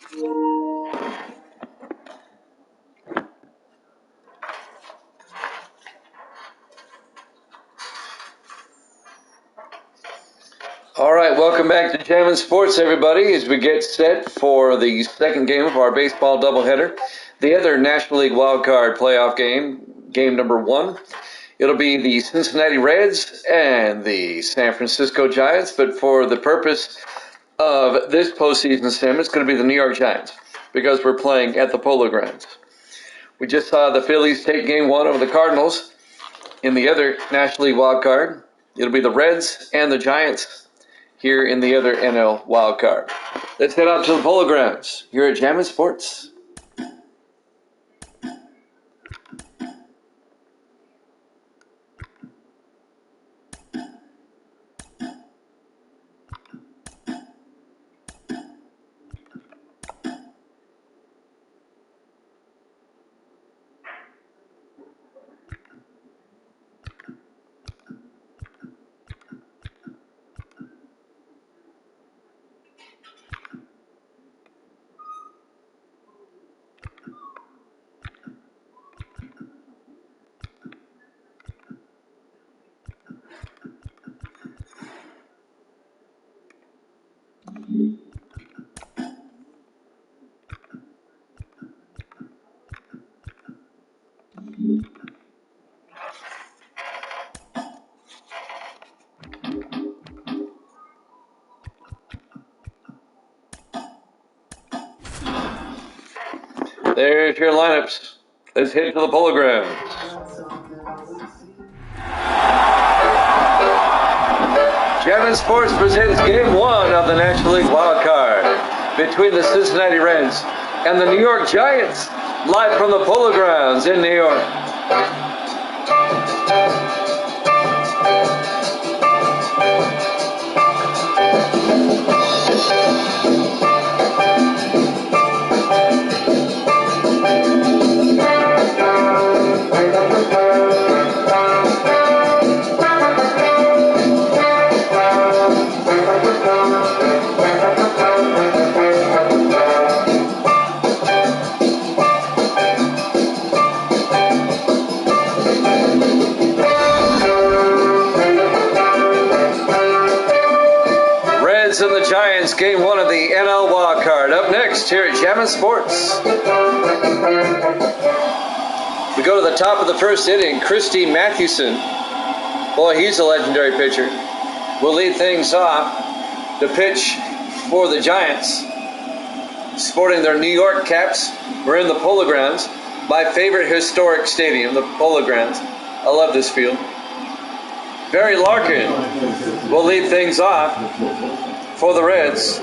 All right, welcome back to Jammin' Sports, everybody, as we get set for the second game of our baseball doubleheader, the other National League Wildcard playoff game, game number 1. It'll be the Cincinnati Reds and the San Francisco Giants, but for the purpose of this postseason sim, it's going to be the New York Giants because we're playing at the Polo Grounds. We just saw the Phillies take game 1 over the Cardinals. In the other National League Wildcard, it'll be the Reds and the Giants here in the other NL Wildcard. Let's head out to the Polo Grounds here at Jammin' Sports. There's your lineups. Let's head to the Polo Grounds. Jammin' Sports presents Game 1 of the National League Wildcard between the Cincinnati Reds and the New York Giants, live from the Polo Grounds in New York. And the Giants, Game 1 of the NL Wildcard. Up next here at Jammin' Sports. We go to the top of the first inning. Christy Mathewson, boy, he's a legendary pitcher, will lead things off. The pitch for the Giants, sporting their New York caps. We're in the Polo Grounds, my favorite historic stadium, the Polo Grounds. I love this field. Barry Larkin will lead things off for the Reds.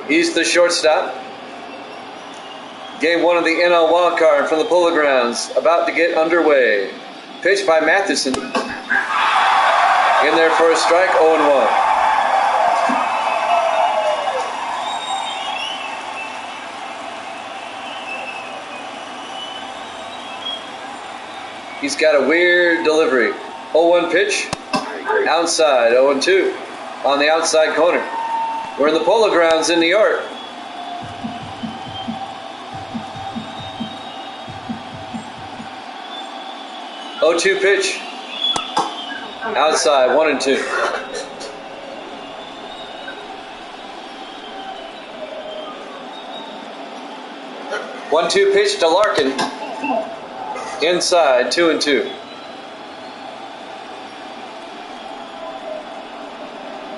He's the shortstop. Game 1 of the NL Wildcard from the Polo Grounds about to get underway. Pitch by Matheson. In there for a strike, 0-1. He's got a weird delivery. 0-1 pitch. Outside, 0-2. On the outside corner. We're in the Polo Grounds in New York. Oh-2 pitch. Outside, 1-2. One-two pitch to Larkin. Inside, 2-2.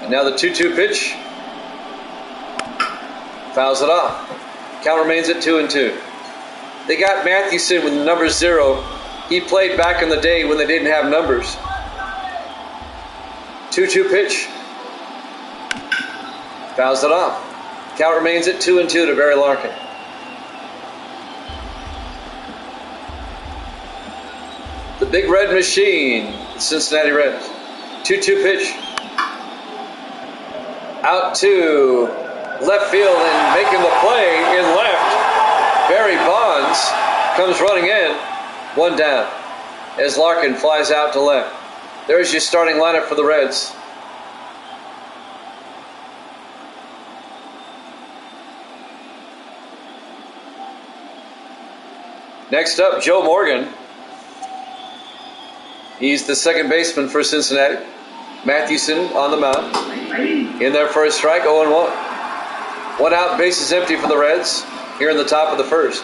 Now the 2-2 pitch. Fouls it off. Count remains at 2-2. They got Mathewson with number 0. He played back in the day when they didn't have numbers. 2-2 pitch. Fouls it off. Count remains at 2-2 to Barry Larkin. The Big Red Machine, the Cincinnati Reds. 2-2 pitch. Out to left field and making the play in left. Barry Bonds comes running in. 1 down as Larkin flies out to left. There's your starting lineup for the Reds. Next up, Joe Morgan. He's the second baseman for Cincinnati. Mathewson on the mound. In there for a strike, 0-1. One out, bases empty for the Reds here in the top of the first.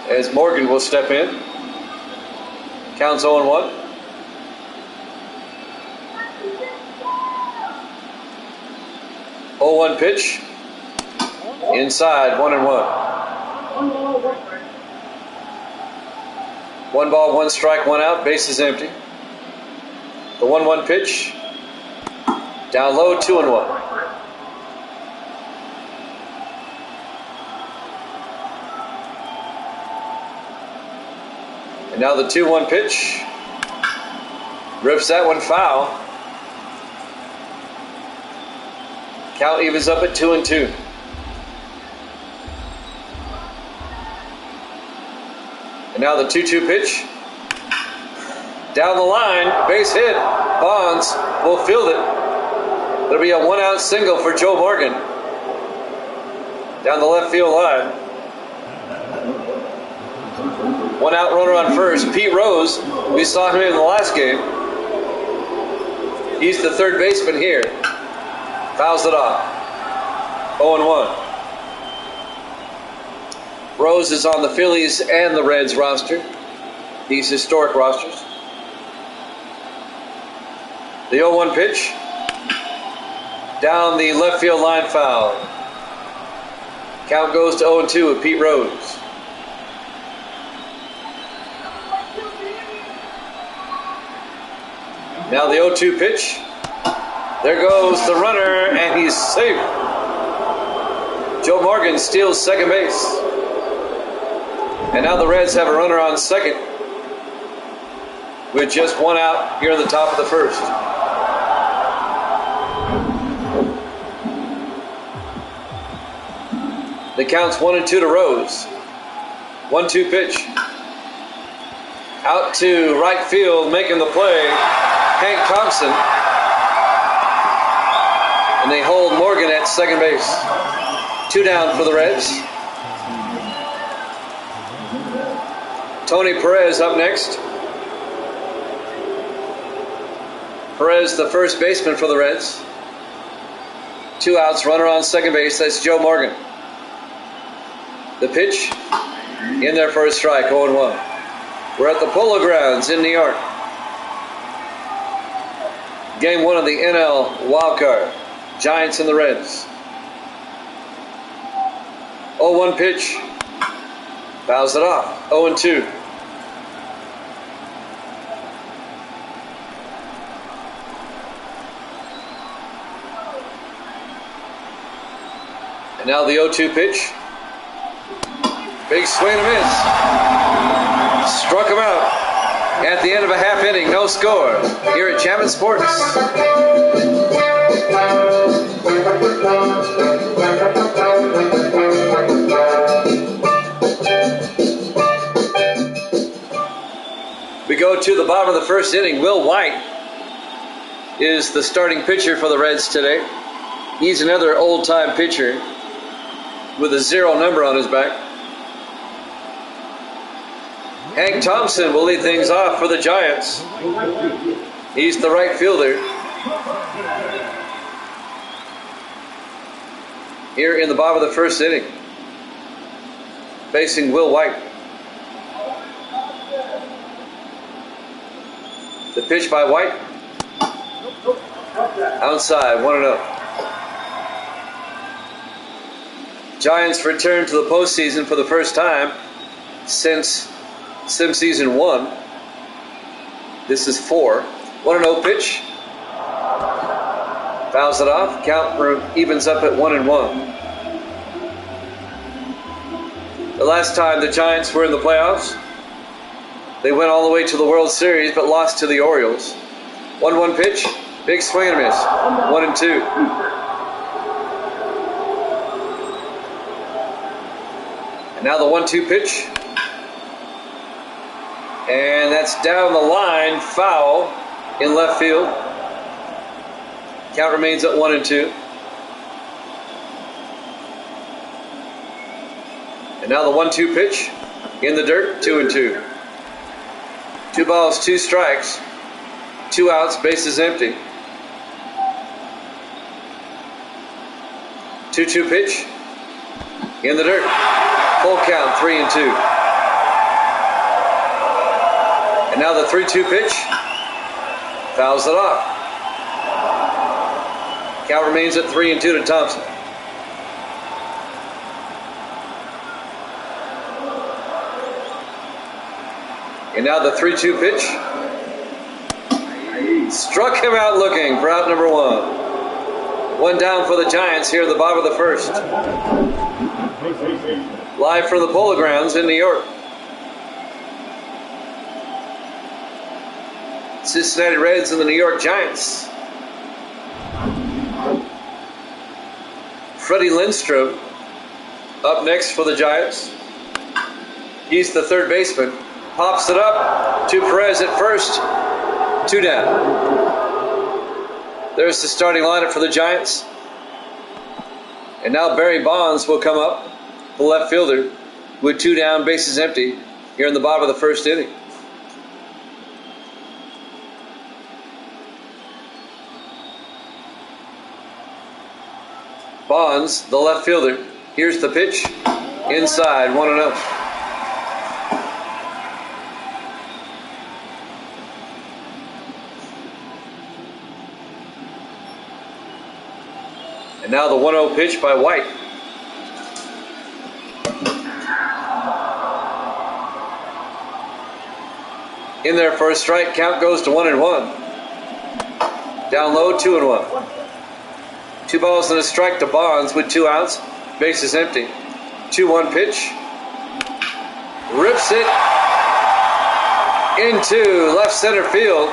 As Morgan will step in. Counts 0-1. Oh, 0-1 pitch. Inside, 1-1. 1 ball, 1 strike, 1 out, bases empty. The 1-1 pitch. Down low, 2-1. And now the 2-1 pitch. Rips that one foul. Count evens up at 2-2. And now the 2-2 pitch. Down the line, base hit. Bonds will field it. There'll be a 1-out single for Joe Morgan. Down the left field line. 1-out runner on first. Pete Rose, we saw him in the last game. He's the third baseman here. Fouls it off. 0-1. Rose is on the Phillies and the Reds roster. These historic rosters. The 0-1 pitch. Down the left field line, foul. Count goes to 0-2 with Pete Rose. Now the 0-2 pitch. There goes the runner, and he's safe. Joe Morgan steals second base. And now the Reds have a runner on second with just 1 out here in the top of the first. The count's 1-2 to Rose. 1-2 pitch. Out to right field, making the play, Hank Thompson. And they hold Morgan at second base. 2 down for the Reds. Tony Perez up next. Perez, the first baseman for the Reds. 2 outs, runner on second base. That's Joe Morgan. The pitch, in there for a strike, 0-1. We're at the Polo Grounds in New York. Game 1 of the NL Wildcard. Giants and the Reds. 0-1 pitch. Fouls it off. 0-2. And now the 0-2 pitch. Big swing and a miss. Struck him out. At the end of a half inning, no score. Here at Chapman Sports. We go to the bottom of the first inning. Will White is the starting pitcher for the Reds today. He's another old-time pitcher with a 0 number on his back. Hank Thompson will lead things off for the Giants. He's the right fielder. Here in the bottom of the first inning. Facing Will White. The pitch by White. Outside, 1-0. Giants return to the postseason for the first time since Sim Season 1. This is 4. 1-0 pitch. Fouls it off. Count evens up at 1-1. The last time the Giants were in the playoffs, they went all the way to the World Series but lost to the Orioles. 1-1 pitch. Big swing and a miss. 1-2. And now the 1-2 pitch. And that's down the line, foul in left field. Count remains at 1-2. And now the 1-2 pitch. In the dirt, 2-2. 2 balls, 2 strikes. 2 outs, bases empty. 2-2 pitch. In the dirt. Full count, 3-2. And now the 3-2 pitch. Fouls it off. Count remains at 3-2 to Thompson. And now the 3-2 pitch. Struck him out looking for out number 1. 1 down for the Giants here in the bottom of the first. Live from the Polo Grounds in New York. Cincinnati Reds and the New York Giants. Freddie Lindstrom up next for the Giants. He's the third baseman. Pops it up to Perez at first. 2 down. There's the starting lineup for the Giants. And now Barry Bonds will come up, the left fielder, with 2 down, bases empty, here in the bottom of the first inning. Bonds, the left fielder. Here's the pitch. Inside, 1-0. And now the 1-0 pitch by White. In there for a strike. Count goes to 1-1. Down low, 2-1. 2 balls and a strike to Bonds with 2 outs. Bases empty. 2-1 pitch. Rips it into left center field.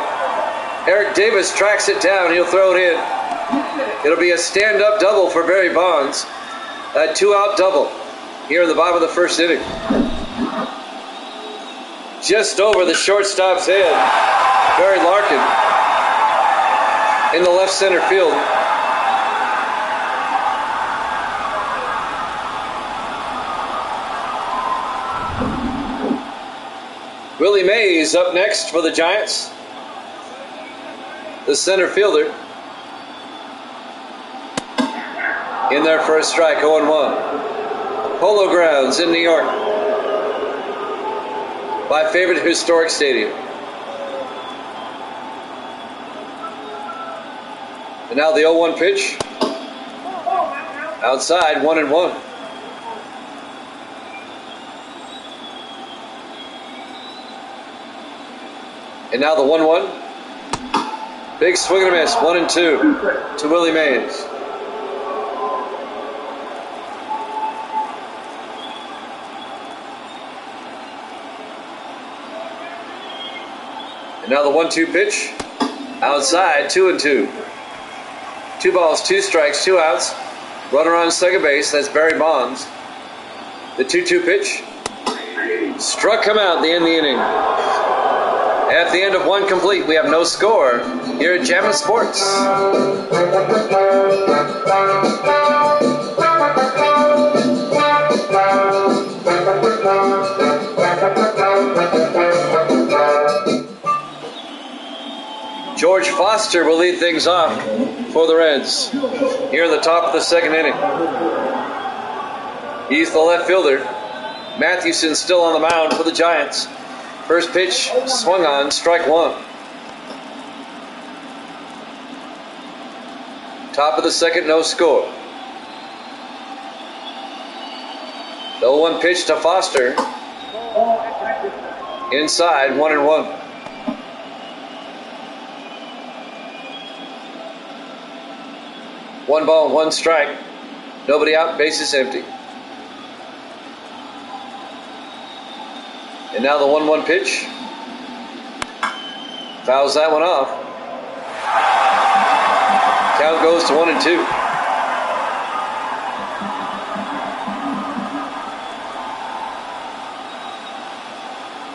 Eric Davis tracks it down. He'll throw it in. It'll be a stand-up double for Barry Bonds. A 2-out double here in the bottom of the first inning. Just over the shortstop's head. Barry Larkin in the left center field. Willie Mays up next for the Giants. The center fielder. In there for a strike, 0-1. Polo Grounds in New York. My favorite historic stadium. And now the 0-1 pitch. Outside, 1-1. And now the 1-1. Big swing and a miss, 1-2 to Willie Mays. And now the 1-2 pitch. Outside, 2-2. 2 balls, 2 strikes, 2 outs. Runner on second base, that's Barry Bonds. The 2-2 pitch. Struck him out at the end of the inning. At the end of 1 complete, we have no score here at Jammin' Sports. George Foster will lead things off for the Reds here in the top of the second inning. He's the left fielder. Mathewson still on the mound for the Giants. First pitch swung on, strike 1. Top of the second, no score. The 0-1 pitch to Foster. Inside, 1-1. One ball, 1 strike. Nobody out, bases empty. And now the 1-1 pitch. Fouls that one off. Count goes to 1-2.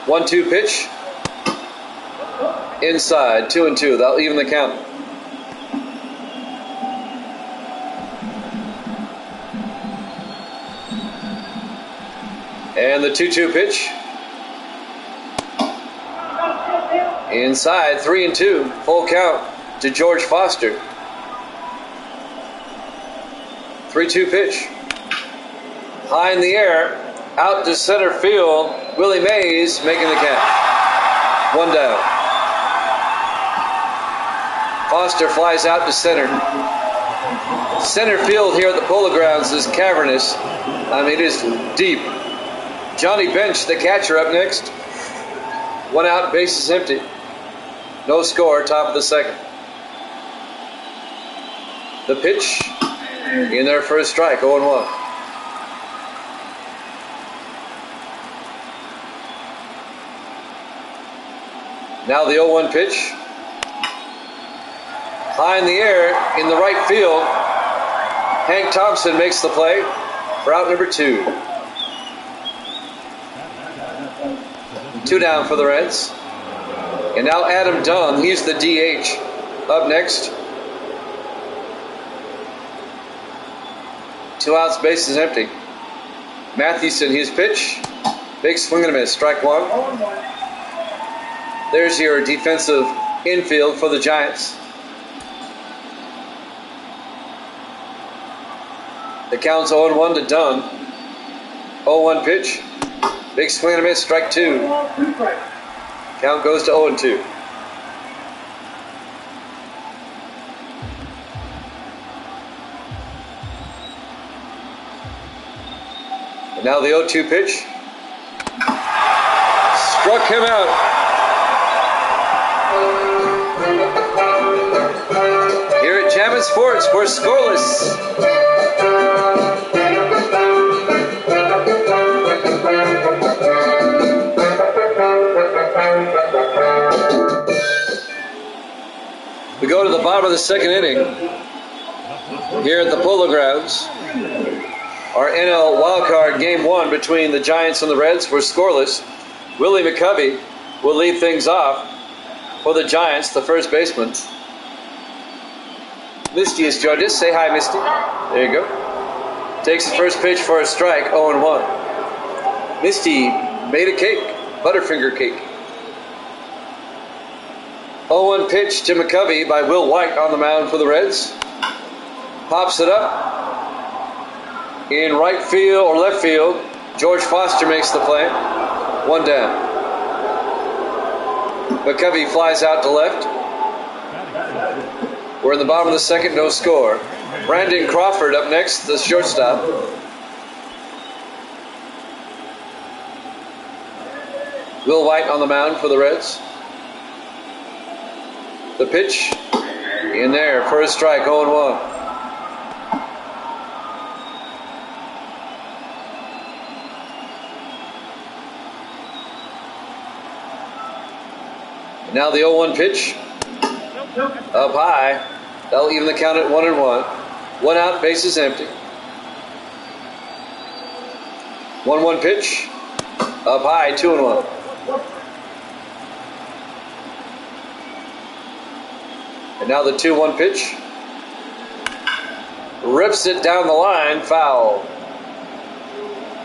One-two pitch. Inside, 2-2. That'll even the count. And the 2-2 pitch. Inside, 3-2. Full count to George Foster. 3-2 pitch. High in the air. Out to center field. Willie Mays making the catch. 1 down. Foster flies out to center. Center field here at the Polo Grounds is cavernous. I mean, it is deep. Johnny Bench, the catcher, up next. 1 out, bases empty. No score, top of the second. The pitch in there for a strike, 0-1. Now the 0-1 pitch. High in the air in the right field. Hank Thompson makes the play for out number 2. 2 down for the Reds. And now Adam Dunn, he's the DH. Up next. 2 outs, bases empty. Mathewson, his pitch. Big swing and a miss, strike 1. There's your defensive infield for the Giants. The count's 0-1 to Dunn. 0-1 pitch. Big swing and a miss, strike 2. Count goes to 0-2. And now the 0-2 pitch. Struck him out. Here at Jammin' Sports, we're scoreless. We go to the bottom of the second inning here at the Polo Grounds. Our NL Wildcard Game 1 between the Giants and the Reds were scoreless. Willie McCovey will lead things off for the Giants, the first baseman. Misty has joined us. Say hi, Misty. There you go. Takes the first pitch for a strike, 0-1. Misty made a cake, Butterfinger cake. 0-1 pitch to McCovey by Will White on the mound for the Reds. Pops it up. In right field or left field, George Foster makes the play. 1 down. McCovey flies out to left. We're in the bottom of the second, no score. Brandon Crawford up next, the shortstop. Will White on the mound for the Reds. The pitch in there for a strike, 0-1. Now the 0-1 pitch. Up high. That'll even the count at 1-1. 1 out, bases empty. 1-1 pitch. Up high, 2-1. And now the 2-1 pitch. Rips it down the line, foul.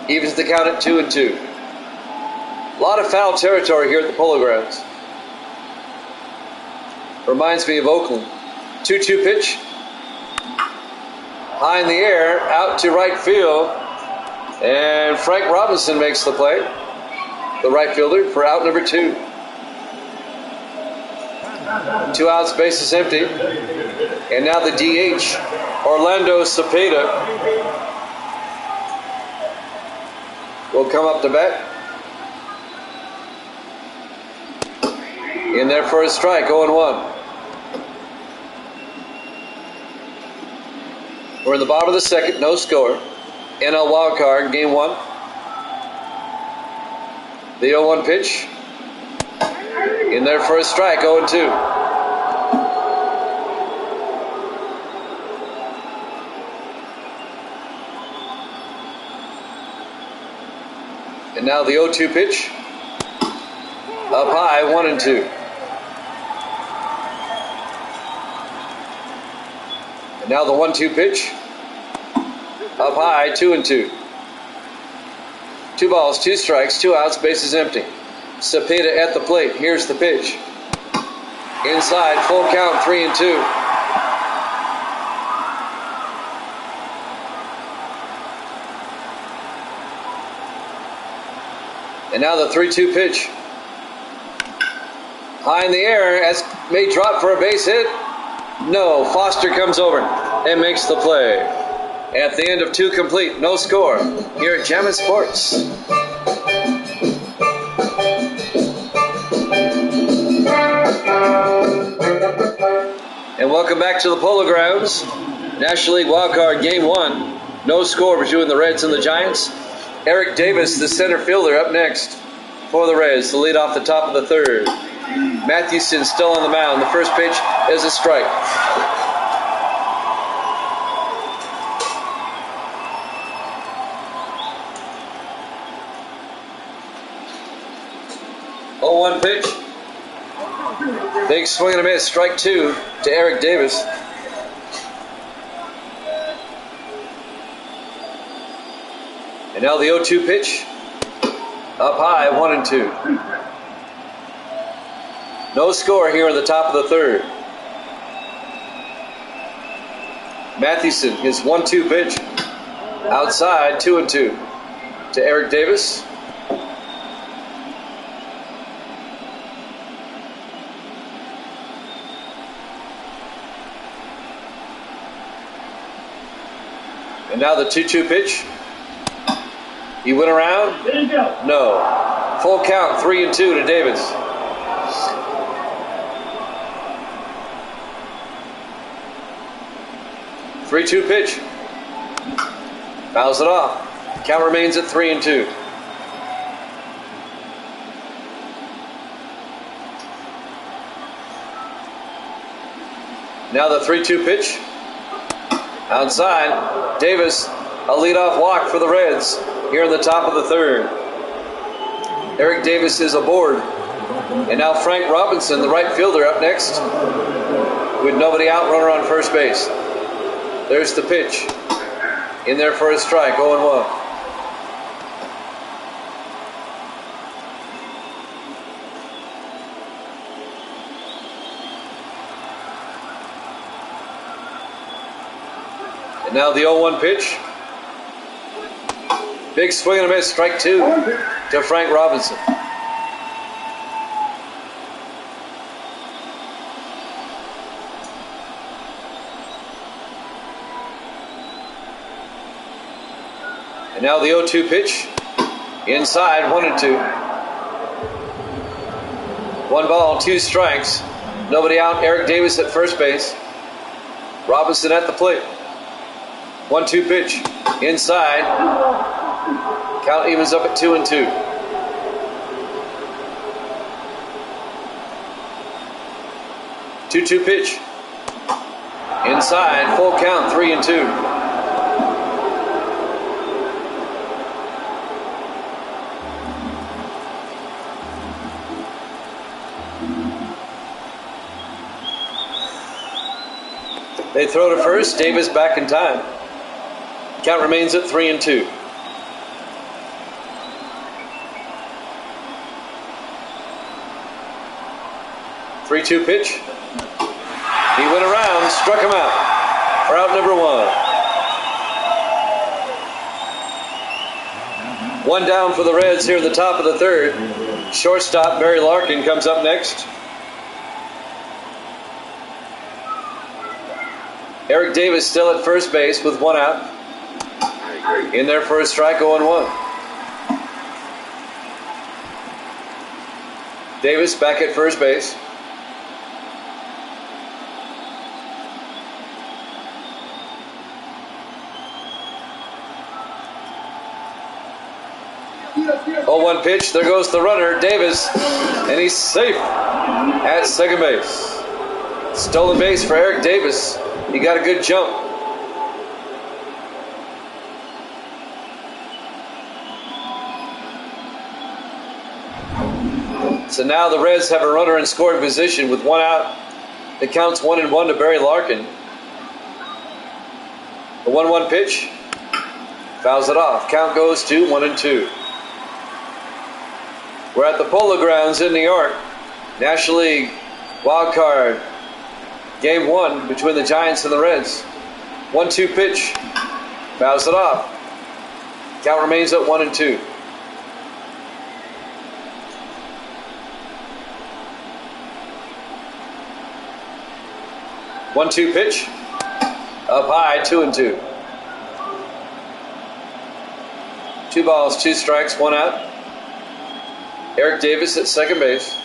Evens the count at 2-2. A lot of foul territory here at the Polo Grounds. Reminds me of Oakland. 2-2 pitch. High in the air, out to right field. And Frank Robinson makes the play. The right fielder for out number 2. 2 outs, bases empty. And now the DH, Orlando Cepeda, will come up to bat. In there for a strike, 0-1. We're in the bottom of the second, no score. NL Wildcard, Game 1. The 0-1 pitch. In there for a strike, 0-2. And now the 0-2 pitch. Up high, 1-2. And now the 1-2 pitch. Up high, 2-2. 2 balls, 2 strikes, 2 outs, bases empty. Cepeda at the plate. Here's the pitch. Inside, full count, 3-2. And now the 3-2 pitch. High in the air, as may drop for a base hit. No, Foster comes over and makes the play. At the end of 2 complete, no score, here at Jammin' Sports. And welcome back to the Polo Grounds. National League Wildcard Game 1. No score between the Reds and the Giants. Eric Davis, the center fielder, up next for the Reds. The lead off the top of the 3rd. Mathewson still on the mound. The first pitch is a strike. Oh, 1 pitch. Big swing and a miss. Strike 2 to Eric Davis. And now the 0-2 pitch. Up high, 1-2. No score here in the top of the 3rd. Mathewson, his 1-2 pitch. Outside, 2-2 to Eric Davis. And now the 2-2 pitch. He went around? No. Full count, 3-2 to Davis. Three-2 pitch. Fouls it off. Count remains at 3-2. Now the 3-2 pitch. Outside, Davis, a leadoff walk for the Reds here in the top of the 3rd. Eric Davis is aboard. And now Frank Robinson, the right fielder, up next with nobody out, runner on first base. There's the pitch. In there for a strike, 0-1. And now the 0-1 pitch. Big swing and a miss, strike 2 to Frank Robinson. And now the 0-2 pitch. Inside, 1-2. 1 ball, 2 strikes. Nobody out. Eric Davis at first base. Robinson at the plate. 1-2 pitch. Inside. Count evens up at 2-2. Two-two pitch. Inside. Full count. 3-2. They throw to first. Davis back in time. Count remains at 3-2. Three-two pitch. He went around, struck him out for out number 1. 1 down for the Reds here at the top of the 3rd. Shortstop Barry Larkin comes up next. Eric Davis still at first base with 1 out. In there for a strike, 0-1. Davis back at first base. Oh, 1 pitch. There goes the runner, Davis, and he's safe at second base. Stolen base for Eric Davis. He got a good jump. So now the Reds have a runner in scoring position with 1 out. It counts 1-1 to Barry Larkin. The 1-1 pitch. Fouls it off. Count goes to 1-2. We're at the Polo Grounds in New York. National League Wildcard Game 1 between the Giants and the Reds. 1-2 pitch. Fouls it off. Count remains at 1-2. One-two pitch. Up high, 2-2. 2 balls, 2 strikes, 1 out. Eric Davis at second base.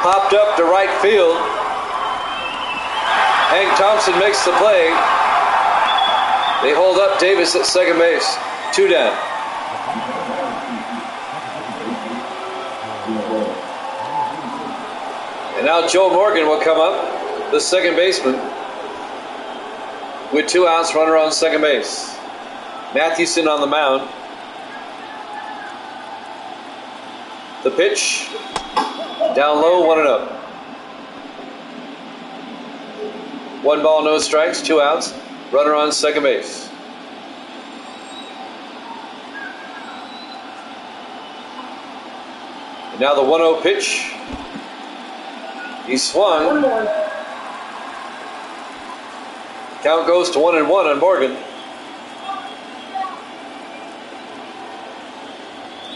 Popped up to right field. Hank Thompson makes the play. They hold up Davis at second base. 2 down. And now Joe Morgan will come up, the second baseman, with 2 outs, runner on second base. Mathewson on the mound. The pitch, down low, 1-0. 1 ball, no strikes, 2 outs, runner on second base. And now the 1-0 pitch. He swung. Count goes to 1-1 on Morgan.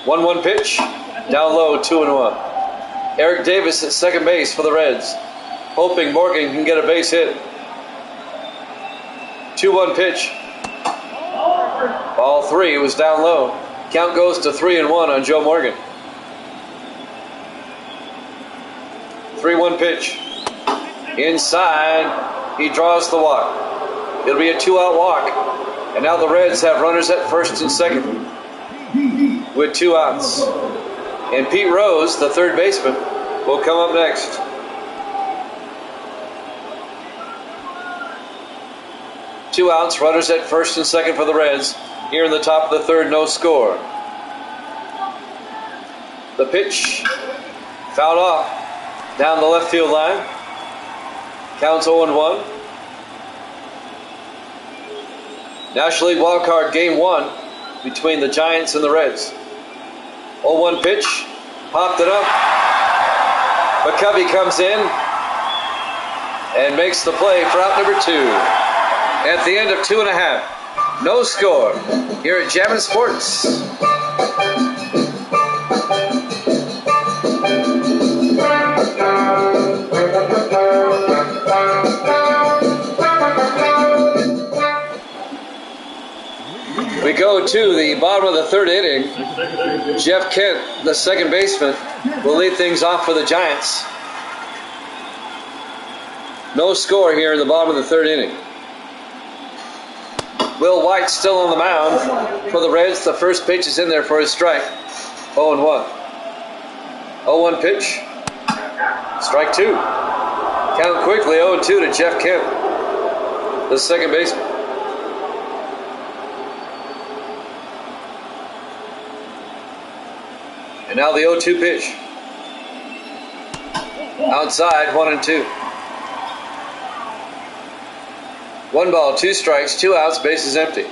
1-1 pitch. Down low, 2-1. Eric Davis at second base for the Reds, hoping Morgan can get a base hit. 2-1 pitch. Ball 3 was down low. Count goes to 3-1 on Joe Morgan. 3-1 pitch. Inside. He draws the walk. It'll be a 2-out walk. And now the Reds have runners at first and second with 2 outs. And Pete Rose, the third baseman, will come up next. Two outs, runners at first and second for the Reds. Here in the top of the third, no score. The pitch, fouled off. Down the left field line. Counts 0-1. National League Wildcard Game 1 between the Giants and the Reds. 0-1 pitch. Popped it up. McCovey comes in and makes the play for out number 2. At the end of 2.5. No score here at Jammin' Sports. We go to the bottom of the third inning. Jeff Kent, the second baseman, will lead things off for the Giants. No score here in the bottom of the third inning. Will White still on the mound for the Reds. The first pitch is in there for a strike. 0-1. 0-1 pitch. Strike 2. Count quickly, 0-2 to Jeff Kent, the second baseman. And now the 0-2 pitch. Outside, 1-2. 1 ball, 2 strikes, 2 outs, bases empty.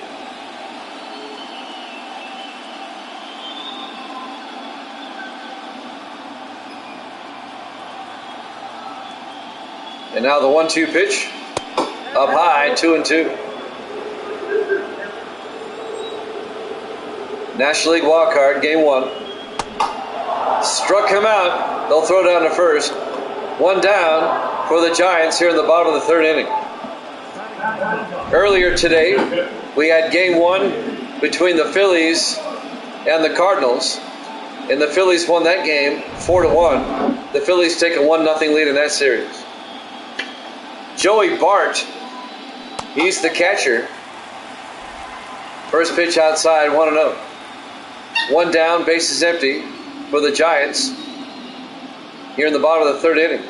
And now the 1-2 pitch. Up high, 2-2. National League Wildcard, Game 1. Struck him out. They'll throw down to first. 1 down for the Giants here in the bottom of the third inning. Earlier today, we had Game 1 between the Phillies and the Cardinals. And the Phillies won that game 4-1. The Phillies take a 1-0 lead in that series. Joey Bart, he's the catcher. First pitch outside, 1-0. 1 down, bases empty for the Giants here in the bottom of the third inning.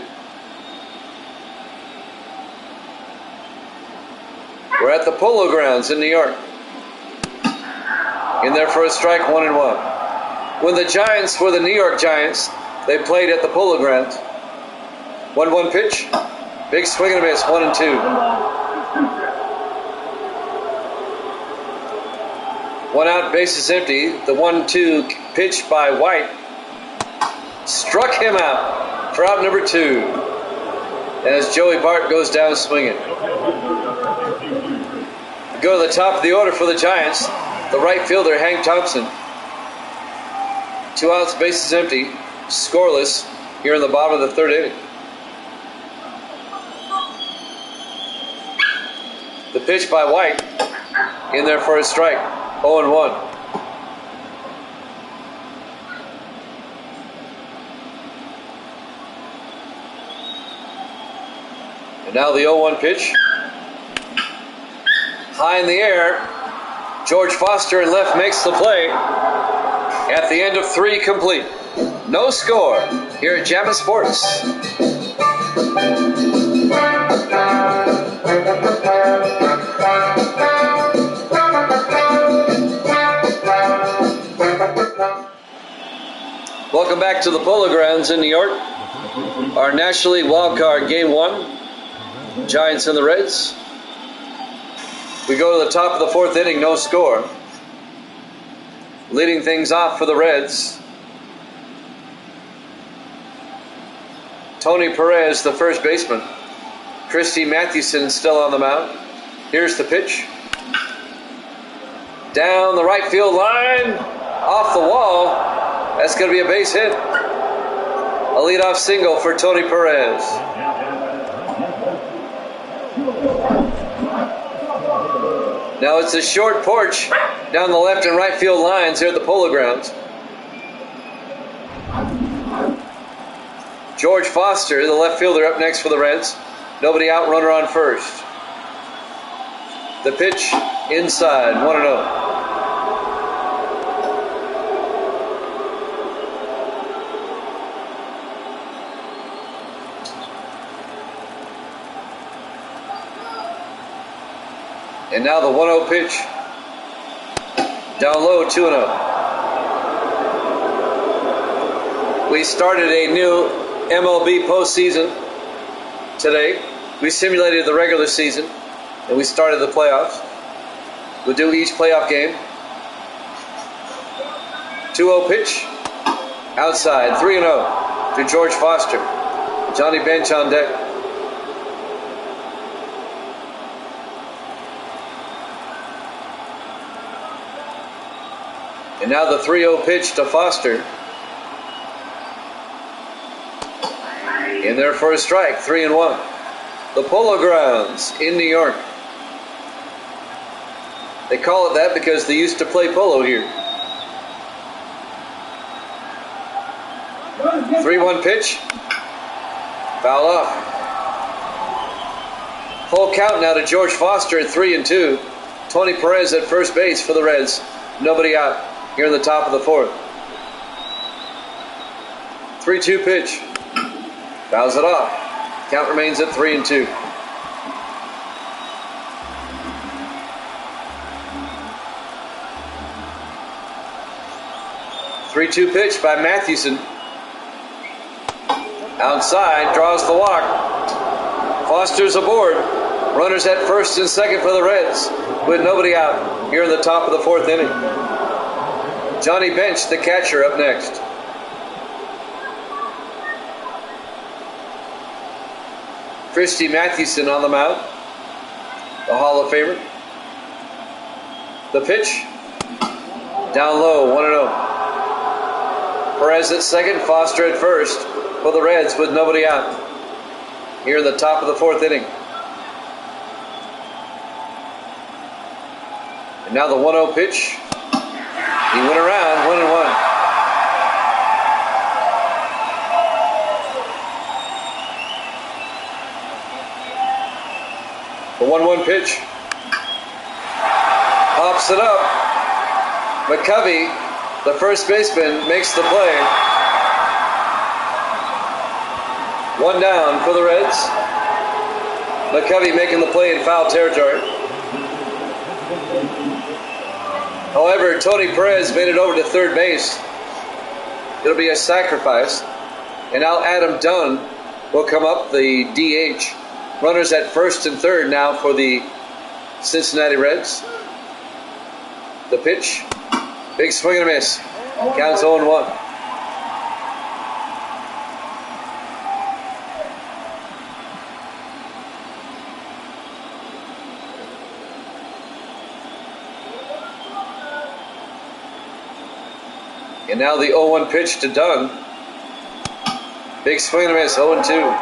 We're at the Polo Grounds in New York. In there for a strike, 1-1. When the Giants were the New York Giants, they played at the Polo Grounds. 1-1 pitch. Big swing and a miss, 1-2. One out, bases empty. The 1-2 pitch by White struck him out for out number 2. As Joey Bart goes down swinging. Go to the top of the order for the Giants. The right fielder, Hank Thompson. 2 outs, bases empty. Scoreless here in the bottom of the 3rd inning. The pitch by White in there for a strike. 0-1. And now the 0-1 pitch. High in the air. George Foster in left makes the play. At the end of 3 complete. No score here at Jammin' Sports. Welcome back to the Polo Grounds in New York. Our National League Wildcard Game 1. Giants and the Reds. We go to the top of the 4th inning, no score. Leading things off for the Reds. Tony Perez, the first baseman. Christy Mathewson still on the mound. Here's the pitch. Down the right field line. Off the wall. That's going to be a base hit. A leadoff single for Tony Perez. Now it's a short porch down the left and right field lines here at the Polo Grounds. George Foster, the left fielder, up next for the Reds. Nobody out, runner on first. The pitch inside, 1-0. And now the 1-0 pitch. Down low, 2-0. We started a new MLB postseason today. We simulated the regular season, and we started the playoffs. We'll do each playoff game. 2-0 pitch. Outside, 3-0 to George Foster. Johnny Bench on deck. And now the 3-0 pitch to Foster. In there for a strike, 3-1. The Polo Grounds in New York. They call it that because they used to play polo here. 3-1 pitch. Foul off. Full count now to George Foster at 3-2. Tony Perez at first base for the Reds. Nobody out here in the top of the 4th. 3-2 pitch. Fouls it off. Count remains at 3-2. Three-two pitch by Mathewson. Outside, draws the walk. Foster's aboard. Runners at first and second for the Reds, with nobody out here in the top of the 4th inning. Johnny Bench, the catcher, up next. Christy Mathewson on the mound, the Hall of Famer. The pitch, down low, 1-0. Perez at second, Foster at first for the Reds with nobody out here in the top of the 4th inning. And now the 1-0 pitch. He went around, 1-1. The 1-1 pitch. Pops it up. McCovey, the first baseman, makes the play. 1 down for the Reds. McCovey making the play in foul territory. However, Tony Perez made it over to third base. It'll be a sacrifice. And now Adam Dunn will come up, the DH. Runners at first and third now for the Cincinnati Reds. The pitch. Big swing and a miss. Counts 0-1. And now the 0-1 pitch to Dunn. Big swing and a miss, 0-2.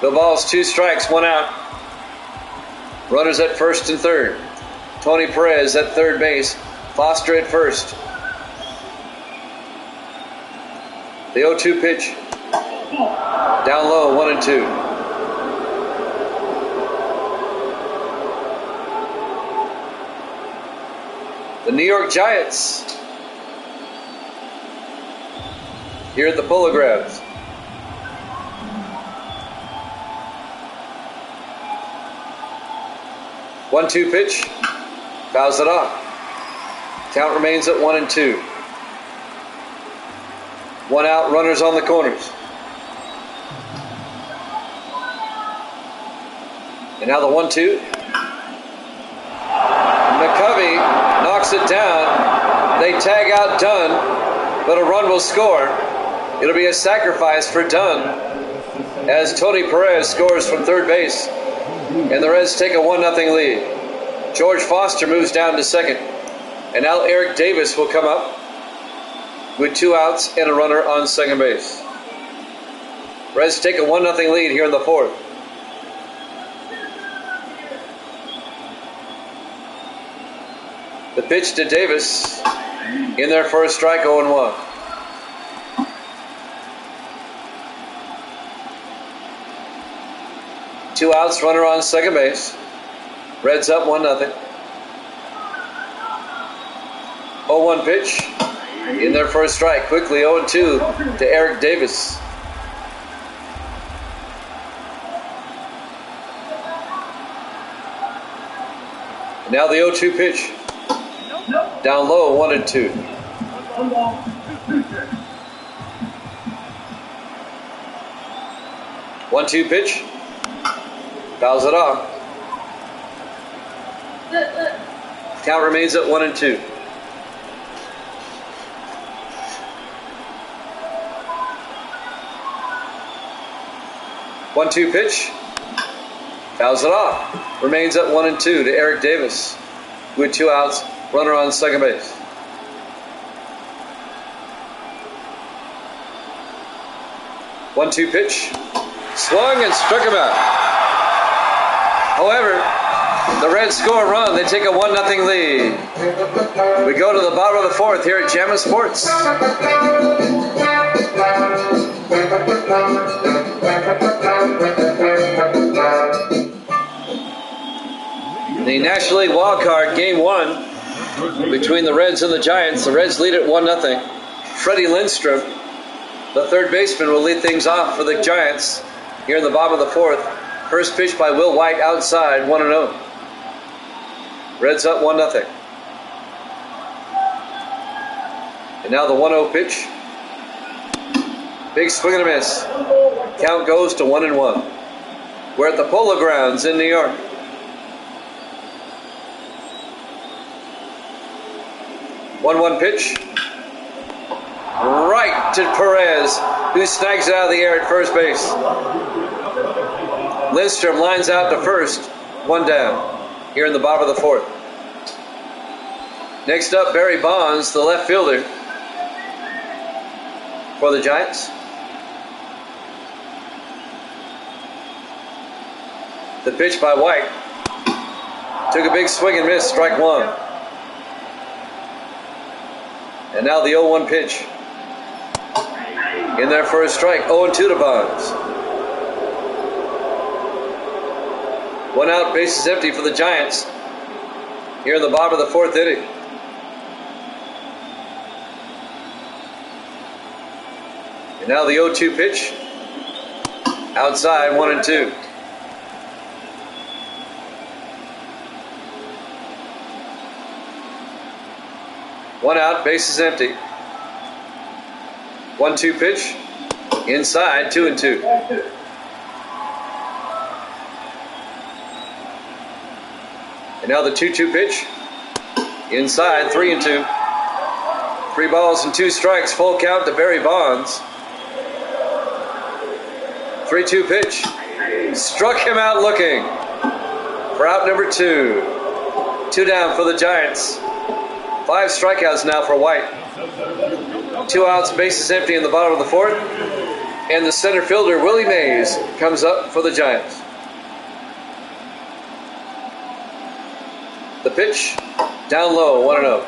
The ball's 2 strikes, 1 out. Runners at first and third. Tony Perez at third base. Foster at first. The 0-2 pitch. Down low, 1-2. The New York Giants here at the Polo Grounds. One-two pitch, fouls it off. Count remains at 1-2. 1 out, runners on the corners. And now the 1-2. McCovey knocks it down. They tag out Dunn, but a run will score. It'll be a sacrifice for Dunn as Tony Perez scores from third base. And the Reds take a 1-0 lead. George Foster moves down to second. And now Eric Davis will come up with 2 outs and a runner on second base. Reds take a 1-0 lead here in the fourth. The pitch to Davis. In there for a strike, 0-1. Two outs, runner on second base. Reds up 1-0. 0-1 pitch. In there for a strike. Quickly 0-2 to Eric Davis. Now the 0-2 pitch. Down low, 1-2. 1-2 pitch. Fouls it off. Count remains at 1-2. One-two pitch. Fouls it off. Remains at 1-2 to Eric Davis with 2 outs. Runner on second base. One-two pitch. Swung and struck him out. However, the Reds score a run. They take a 1-0 lead. We go to the bottom of the fourth here at Jammin' Sports. The National League Wildcard Game 1 between the Reds and the Giants. The Reds lead at 1-0. Freddie Lindstrom, the third baseman, will lead things off for the Giants here in the bottom of the fourth. First pitch by Will White outside, 1-0. Reds up 1-0. And now the 1-0 pitch. Big swing and a miss. Count goes to 1-1. We're at the Polo Grounds in New York. 1-1 pitch. Right to Perez, who snags it out of the air at first base. Lindstrom lines out to first, 1 down, here in the bottom of the fourth. Next up, Barry Bonds, the left fielder for the Giants. The pitch by White. Took a big swing and miss, strike 1. And now the 0-1 pitch. In there for a strike, 0-2 to Bonds. 1 out, bases empty for the Giants here in the bottom of the fourth inning. And now the 0-2 pitch. Outside, 1-2. One out, bases empty. 1-2 pitch. Inside, 2-2. And now the 2-2 pitch. Inside, 3-2. 3 balls and 2 strikes, full count to Barry Bonds. 3-2 pitch. Struck him out looking for out number 2. 2 down for the Giants. 5 strikeouts now for White. 2 outs, bases empty in the bottom of the 4th. And the center fielder, Willie Mays, comes up for the Giants. The pitch, down low, 1-0.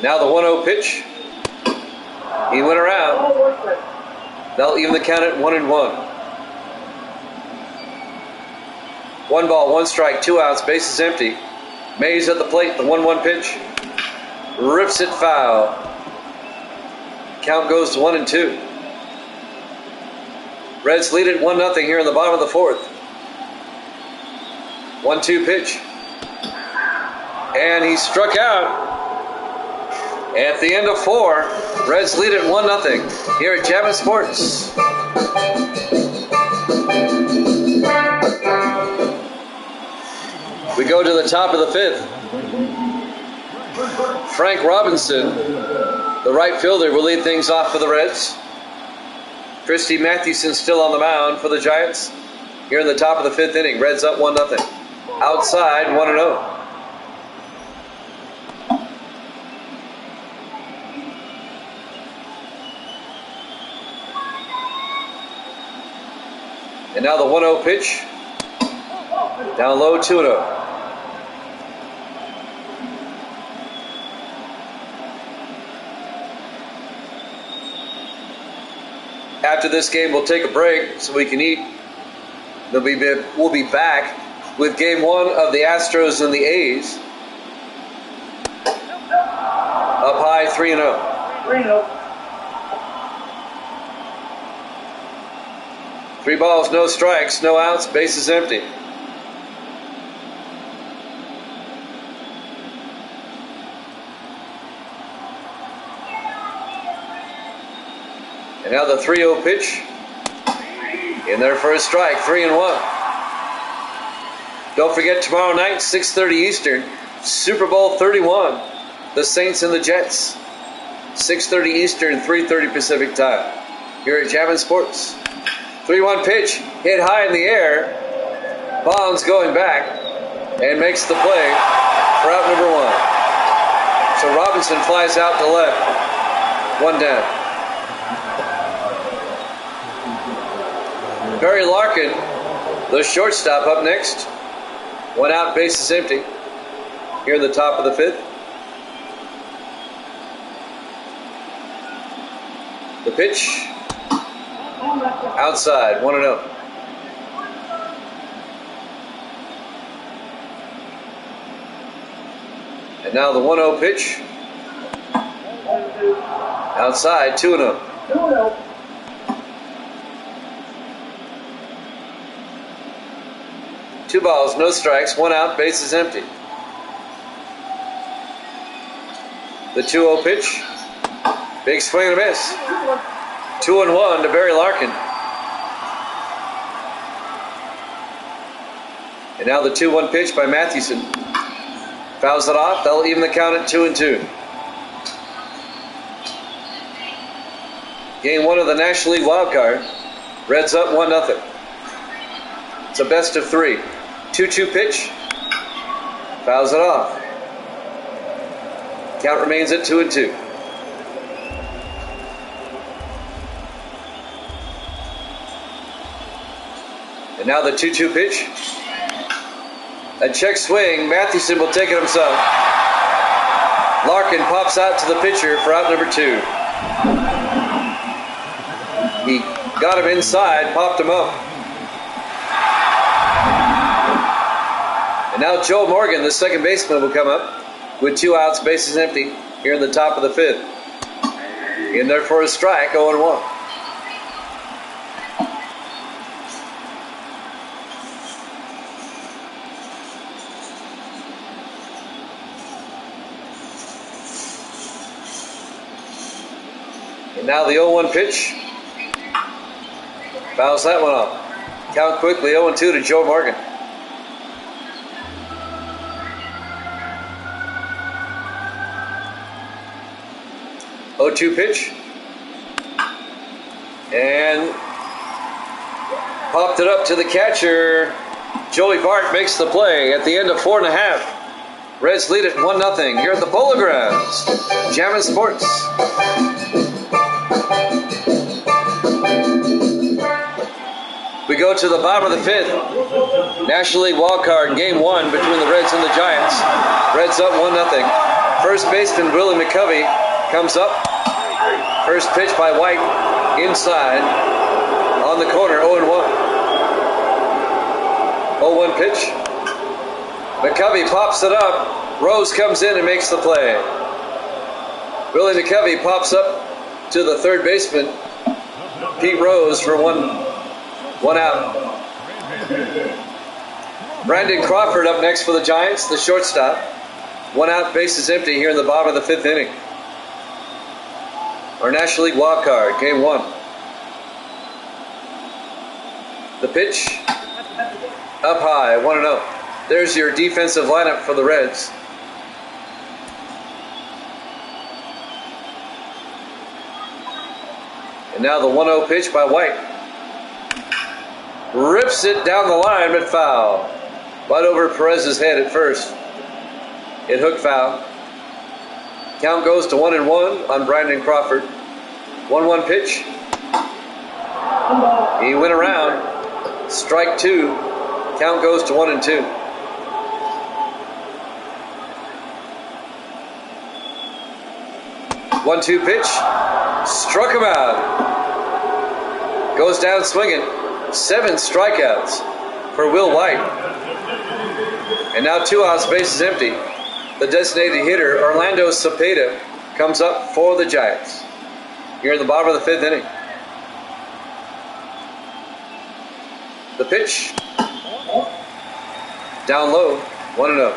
Now the 1-0 pitch. He went around. They'll even the count at 1-1. 1 ball, 1 strike, 2 outs, bases empty. Mays at the plate, the 1-1 pitch. Rips it foul. Count goes to 1-2. Reds lead it 1-0 here in the bottom of the 4th. 1-2 pitch. And he struck out. At the end of 4, Reds lead it 1-0 here at Chapman Sports. We go to the top of the 5th. Frank Robinson, the right fielder, will lead things off for the Reds. Christy Mathewson still on the mound for the Giants. Here in the top of the 5th inning, Reds up 1-0. Outside, 1-0. And now the 1-0 pitch. Down low, 2-0. After this game, we'll take a break so we can eat. We'll be back with game 1 of the Astros and the A's. Up high, 3-0. 3-0. 3 balls, no strikes, no outs, bases empty. And now the 3-0 pitch. In there for a strike, 3-1. Don't forget tomorrow night, 6:30 Eastern, Super Bowl 31. The Saints and the Jets. 6:30 Eastern, 3:30 Pacific time. Here at Chapman Sports. 3-1 pitch, hit high in the air. Bonds going back and makes the play for out number 1. So Robinson flies out to left. 1 down. Barry Larkin, the shortstop, up next. 1 out, bases empty. Here in the top of the 5th. The pitch. Outside, 1-0. And now the 1-0 pitch. Outside, 2-0. 2-0. Two balls, no strikes, 1 out, bases empty. The 2-0 pitch. Big swing and a miss. 2-1 to Barry Larkin. And now the 2-1 pitch by Mathewson. Fouls it off. They'll even the count at 2-2. Game 1 of the National League Wildcard. Reds up 1-0. It's a best of 3. 2-2 pitch. Fouls it off. Count remains at 2-2. And now the 2-2 pitch. A check swing. Mathewson will take it himself. Larkin pops out to the pitcher for out number 2. He got him inside, popped him up. And now Joe Morgan, the second baseman, will come up with 2 outs, bases empty, here in the top of the 5th. In there for a strike, 0-1. And now the 0-1 pitch. Fouls that one off. Count quickly 0-2 to Joe Morgan. 0-2 pitch. And popped it up to the catcher. Joey Bart makes the play at the end of 4.5. Reds lead it 1-0 here at the Polo Grounds. Jammin' Sports. We go to the bottom of the 5th. National League Wildcard Game 1 between the Reds and the Giants. Reds up 1-0. First baseman Willie McCovey comes up. First pitch by White inside on the corner, 0-1. 0-1 pitch. McCovey pops it up. Rose comes in and makes the play. Willie McCovey pops up to the third baseman, Pete Rose, for one out. Brandon Crawford up next for the Giants, the shortstop. 1 out, bases empty here in the bottom of the 5th inning. Our National League Wildcard, Game 1. The pitch, up high, 1-0. There's your defensive lineup for the Reds. And now the 1-0 pitch by White. Rips it down the line, but foul. Right over Perez's head at first. It hooked foul. Count goes to 1-1 on Brandon Crawford. 1-1 pitch. He went around. Strike 2. Count goes to 1-2. One-two pitch. Struck him out. Goes down swinging. 7 strikeouts for Will White. And now 2 outs, bases empty. The designated hitter, Orlando Cepeda, comes up for the Giants. Here in the bottom of the 5th inning. The pitch. Down low, 1-0.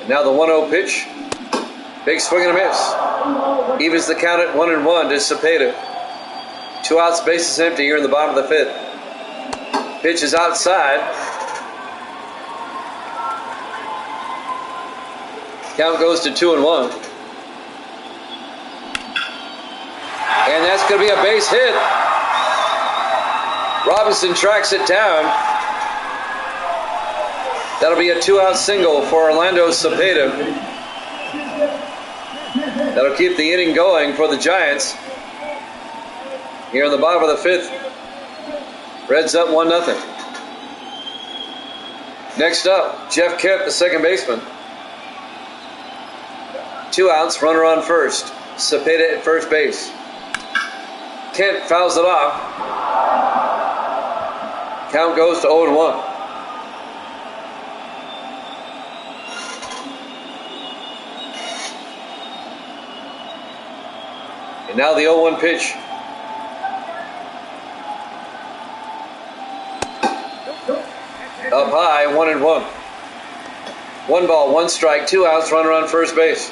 And now the 1-0 pitch. Big swing and a miss. Evens the count at 1-1 to Cepeda. 2 outs, bases empty here in the bottom of the 5th. Pitch is outside. Count goes to 2-1. And that's going to be a base hit. Robinson tracks it down. That'll be a 2-out single for Orlando Cepeda. That'll keep the inning going for the Giants. Here in the bottom of the 5th. Reds up 1-0. Next up, Jeff Kemp, the second baseman. 2 outs, runner on first. Cepeda at first base. Kent fouls it off. Count goes to 0-1. And now the 0-1 pitch. Up high, 1-1. 1 ball, 1 strike, 2 outs, runner on first base.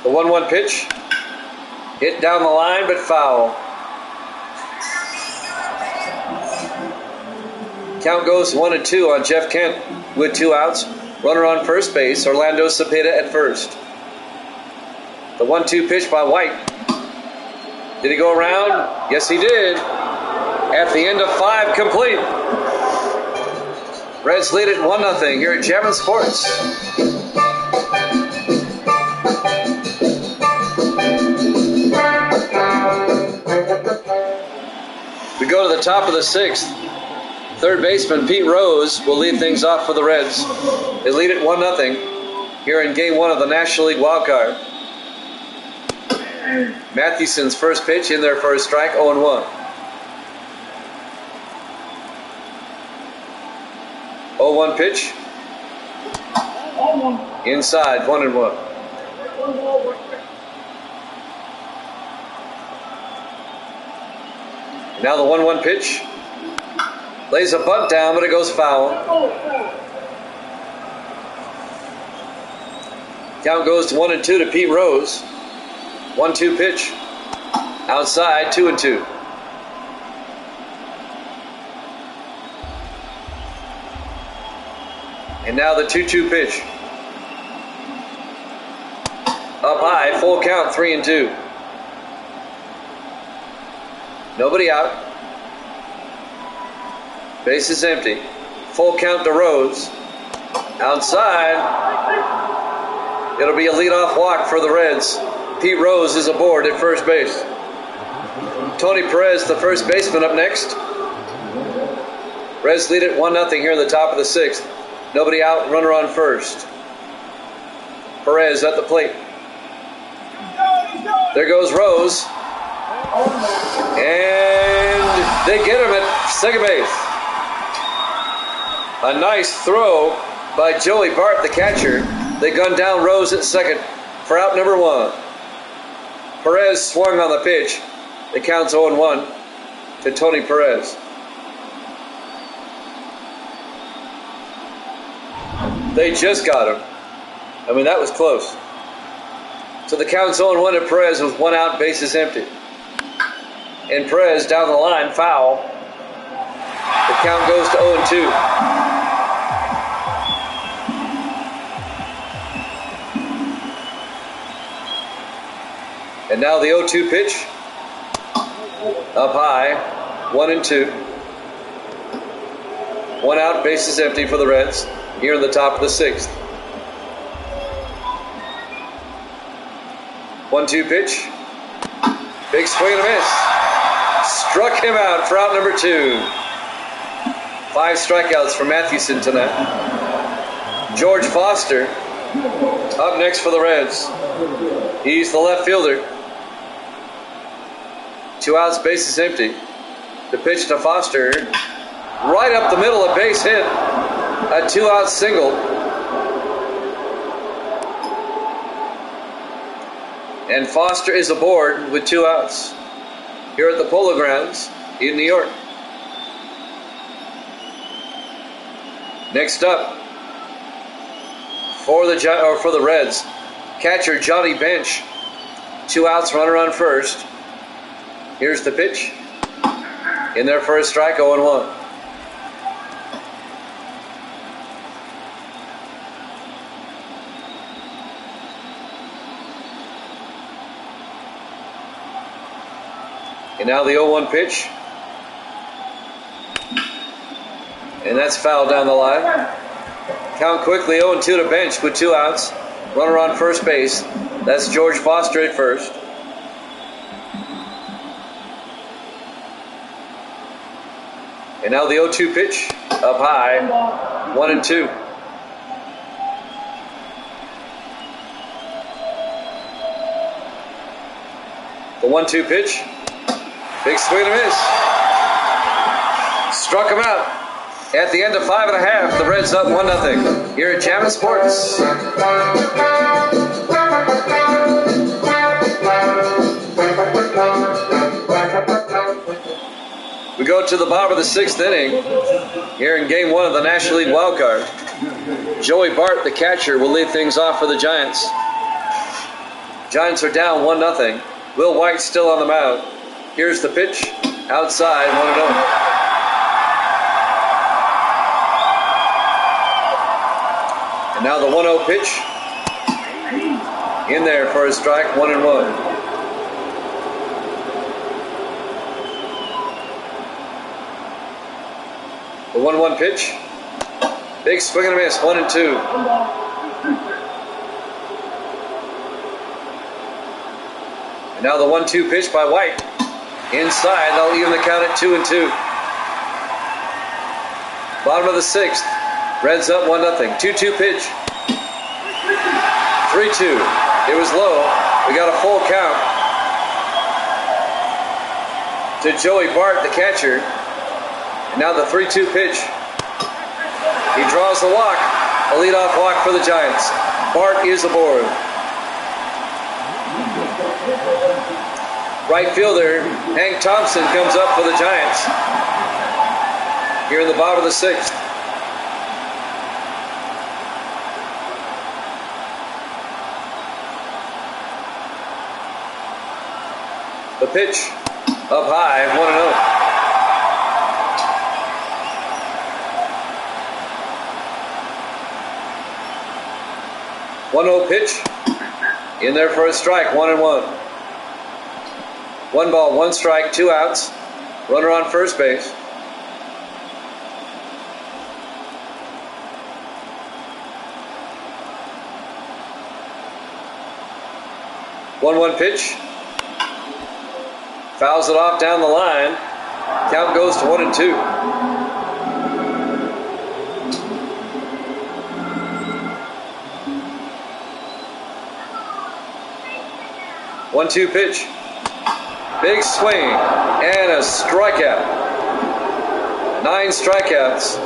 The 1-1 pitch. Hit down the line, but foul. Count goes 1-2 on Jeff Kent with 2 outs. Runner on first base, Orlando Cepeda at first. The 1-2 pitch by White. Did he go around? Yes, he did. At the end of 5 complete. Reds lead it 1-0 here at Jammin' Sports. We go to the top of the 6th. Third baseman Pete Rose will lead things off for the Reds. They lead it 1-0 here in Game 1 of the National League Wildcard. Mathewson's first pitch in there for a strike, 0-1. 0-1 pitch. Inside, 1-1. Now the 1-1 pitch. Lays a bunt down, but it goes foul. Count goes to 1-2 to Pete Rose. 1-2 pitch. Outside, 2-2. And now the 2-2 pitch. Up high, full count, 3-2. Nobody out. Base is empty. Full count to Rose. Outside. It'll be a leadoff walk for the Reds. Pete Rose is aboard at first base. Tony Perez, the first baseman, up next. Reds lead it 1-0 here in the top of the 6th. Nobody out, runner on first. Perez at the plate. There goes Rose. And they get him at second base. A nice throw by Joey Bart, the catcher. They gun down Rose at second for out number 1. Perez swung on the pitch. The count's 0-1 to Tony Perez. They just got him. I mean, that was close. So the count's 0-1 to Perez with 1 out, bases empty. And Perez down the line, foul. The count goes to 0-2. And now the 0-2 pitch. Up high, 1-2. 1 out, bases empty for the Reds here in the top of the 6th. 1-2 pitch. Big swing and a miss. Struck him out for out number 2. 5 strikeouts for Mathewson tonight. George Foster up next for the Reds. He's the left fielder. 2 outs, bases empty. The pitch to Foster. Right up the middle, a base hit. A 2-out single. And Foster is aboard with 2 outs here at the Polo Grounds in New York. Next up, for the Reds, catcher Johnny Bench. 2 outs, runner on first. Here's the pitch. In their first strike, 0-1. And now the 0-1 pitch. And that's fouled down the line. Count quickly, 0-2 to Bench with 2 outs. Runner on first base. That's George Foster at first. And now the 0-2 pitch. Up high. 1-2. The 1-2 pitch. Big swing and a miss. Struck him out. At the end of 5.5, the Reds up 1-0 here at Jammin' Sports. We go to the bottom of the 6th inning here in Game 1 of the National League Wildcard. Joey Bart, the catcher, will lead things off for the Giants. Giants are down 1-0. Will White still on the mound. Here's the pitch. Outside, 1-0. And now the 1-0 pitch. In there for a strike, 1-1. The 1-1 pitch. Big swing and a miss, 1-2. And now the 1-2 pitch by White. Inside, they'll even the count at 2-2. Bottom of the 6th. Reds up 1-0. 2-2 pitch. 3-2. It was low. We got a full count to Joey Bart, the catcher. And now the 3-2 pitch. He draws the walk. A leadoff walk for the Giants. Bart is aboard. Right fielder Hank Thompson comes up for the Giants here in the bottom of the 6th. The pitch up high, 1-0. 1-0 pitch. In there for a strike, 1-1. 1 ball, 1 strike, 2 outs. Runner on first base. One pitch. Fouls it off down the line. Count goes to 1-2. 1-2 pitch. Big swing and a strikeout. 9 strikeouts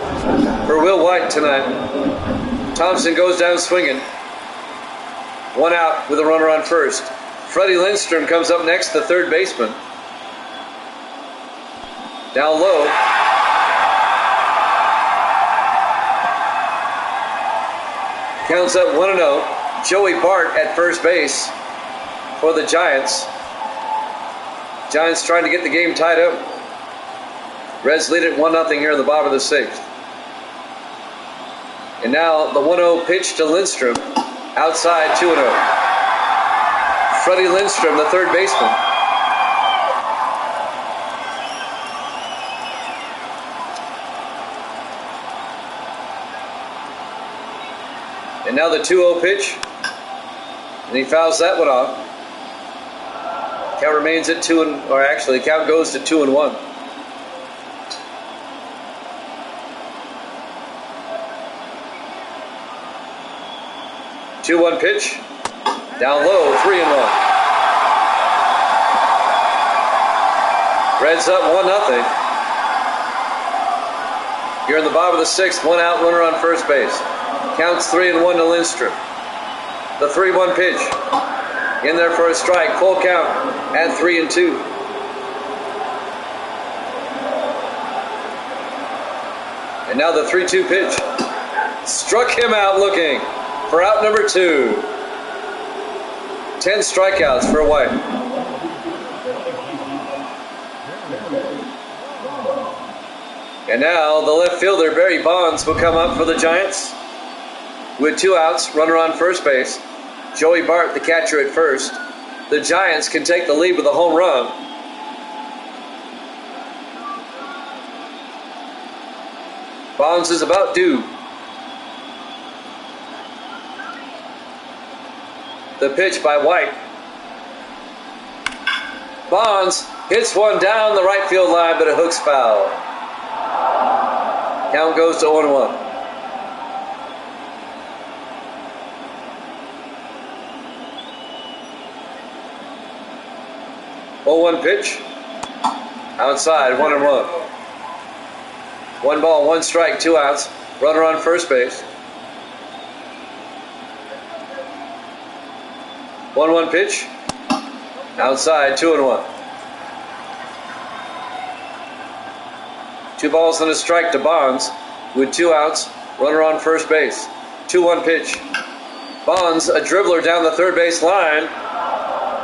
for Will White tonight. Thompson goes down swinging. 1 out with a runner on first. Freddie Lindstrom comes up next, the third baseman. Down low. Counts up 1-0. Joey Bart at first base for the Giants. Giants trying to get the game tied up. Reds lead it 1-0 here in the bottom of the 6th. And now the 1-0 pitch to Lindstrom. Outside, 2-0. Freddie Lindstrom, the third baseman. And now the 2-0 pitch. And he fouls that one off. Count remains at count goes to 2-1. 2-1 pitch. Down low, 3-1. Reds up 1-0. Here in the bottom of the 6th, 1 out, runner on first base. Counts 3-1 to Lindstrom. The 3-1 pitch. In there for a strike, full count at 3-2. And now the 3-2 pitch. Struck him out looking for out number 2. 10 strikeouts for White. And now the left fielder, Barry Bonds, will come up for the Giants. With 2 outs, runner on first base. Joey Bart, the catcher, at first. The Giants can take the lead with a home run. Bonds is about due. The pitch by White. Bonds hits one down the right field line, but it hooks foul. Count goes to 0-1. Oh, 1 pitch. Outside, 1-1. 1 ball, 1 strike, 2 outs. Runner on first base. 1-1 pitch. Outside, 2-1. 2 balls and a strike to Bonds with 2 outs. Runner on first base. 2-1 pitch. Bonds, a dribbler down the third base line.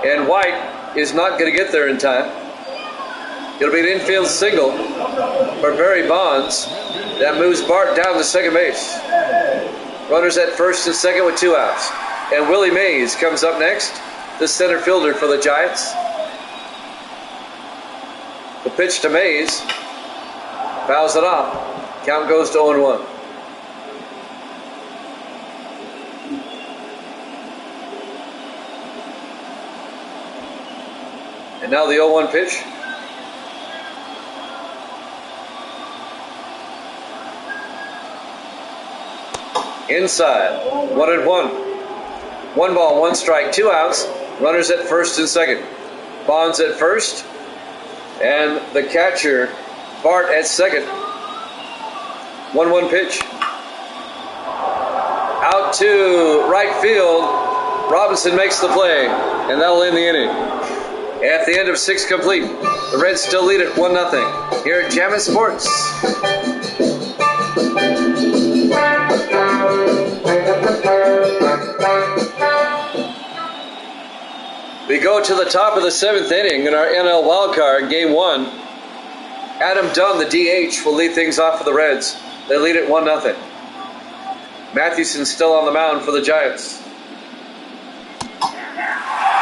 And White is not going to get there in time. It'll be an infield single for Barry Bonds. That moves Bart down to second base. Runners at first and second with 2 outs. And Willie Mays comes up next, the center fielder for the Giants. The pitch to Mays. Fouls it off. Count goes to 0-1. And now the 0-1 pitch. Inside, 1-1. 1 ball, 1 strike, 2 outs. Runners at first and second. Bonds at first. And the catcher, Bart, at second. 1-1 pitch. Out to right field. Robinson makes the play. And that'll end the inning. At the end of 6 complete, the Reds still lead at 1-0 here at Jammin' Sports. We go to the top of the 7th inning in our NL Wildcard, Game 1. Adam Dunn, the DH, will lead things off for the Reds. They lead it 1-0. Mathewson still on the mound for the Giants.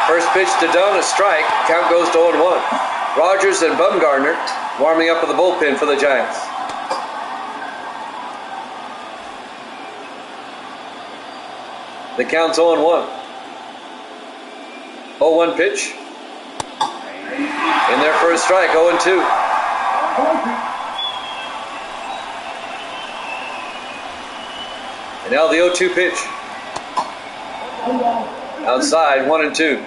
First pitch to Dunn, a strike. Count goes to 0-1. Rogers and Bumgarner warming up in the bullpen for the Giants. The count's 0-1. 0-1 pitch. In there for a strike, 0-2. And now the 0-2 pitch. Outside, 1-2.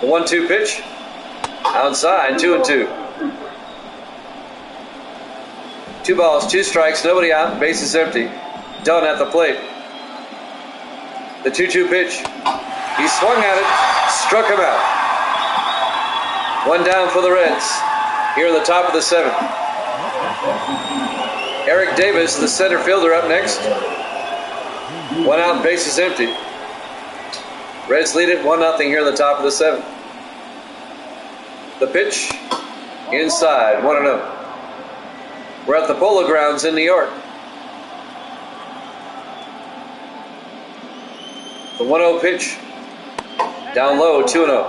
The 1-2 pitch. Outside, 2-2. 2 balls, 2 strikes, nobody out, bases empty. Dunn at the plate. The 2-2 pitch. He swung at it, struck him out. 1 down for the Reds. Here in the top of the 7th. Eric Davis, the center fielder, up next. 1 out, bases empty. Reds lead it 1-0 here in the top of the 7th. The pitch. Inside, 1-0. We're at the Polo Grounds in New York. The 1-0 pitch. Down low, 2-0.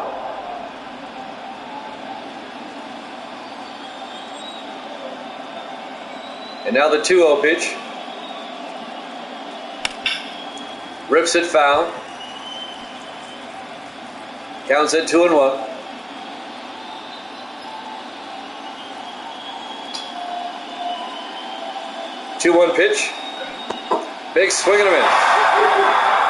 And now the 2-0 pitch. Rips it foul. Counts it 2-1. 2-1 pitch. Big swing and a miss.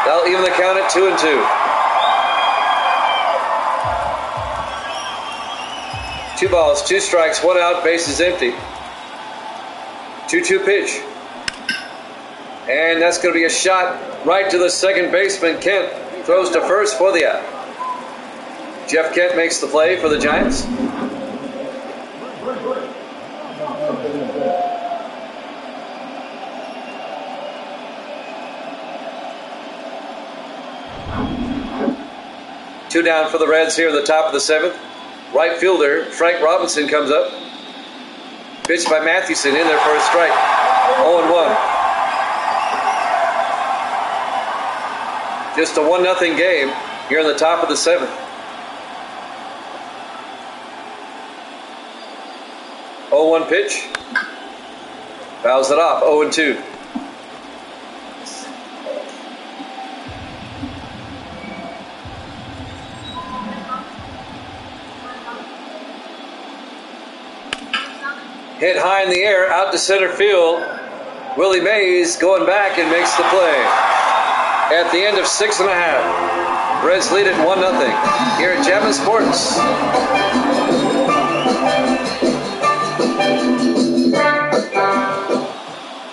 That'll even the count at 2-2. 2 balls, 2 strikes, 1 out, bases empty. 2-2 pitch. And that's going to be a shot right to the second baseman. Kent throws to first for the out. Jeff Kent makes the play for the Giants. Two down for the Reds here at the top of the 7th. Right fielder Frank Robinson comes up. Pitched by Mathewson in there for a strike. 0-1. Just a 1-0 game here in the top of the 7th. 0-1 pitch. Fouls it off. 0-2. Hit high in the air, out to center field. Willie Mays going back and makes the play. At the end of 6.5, Reds lead it 1-0 here at Chapman Sports.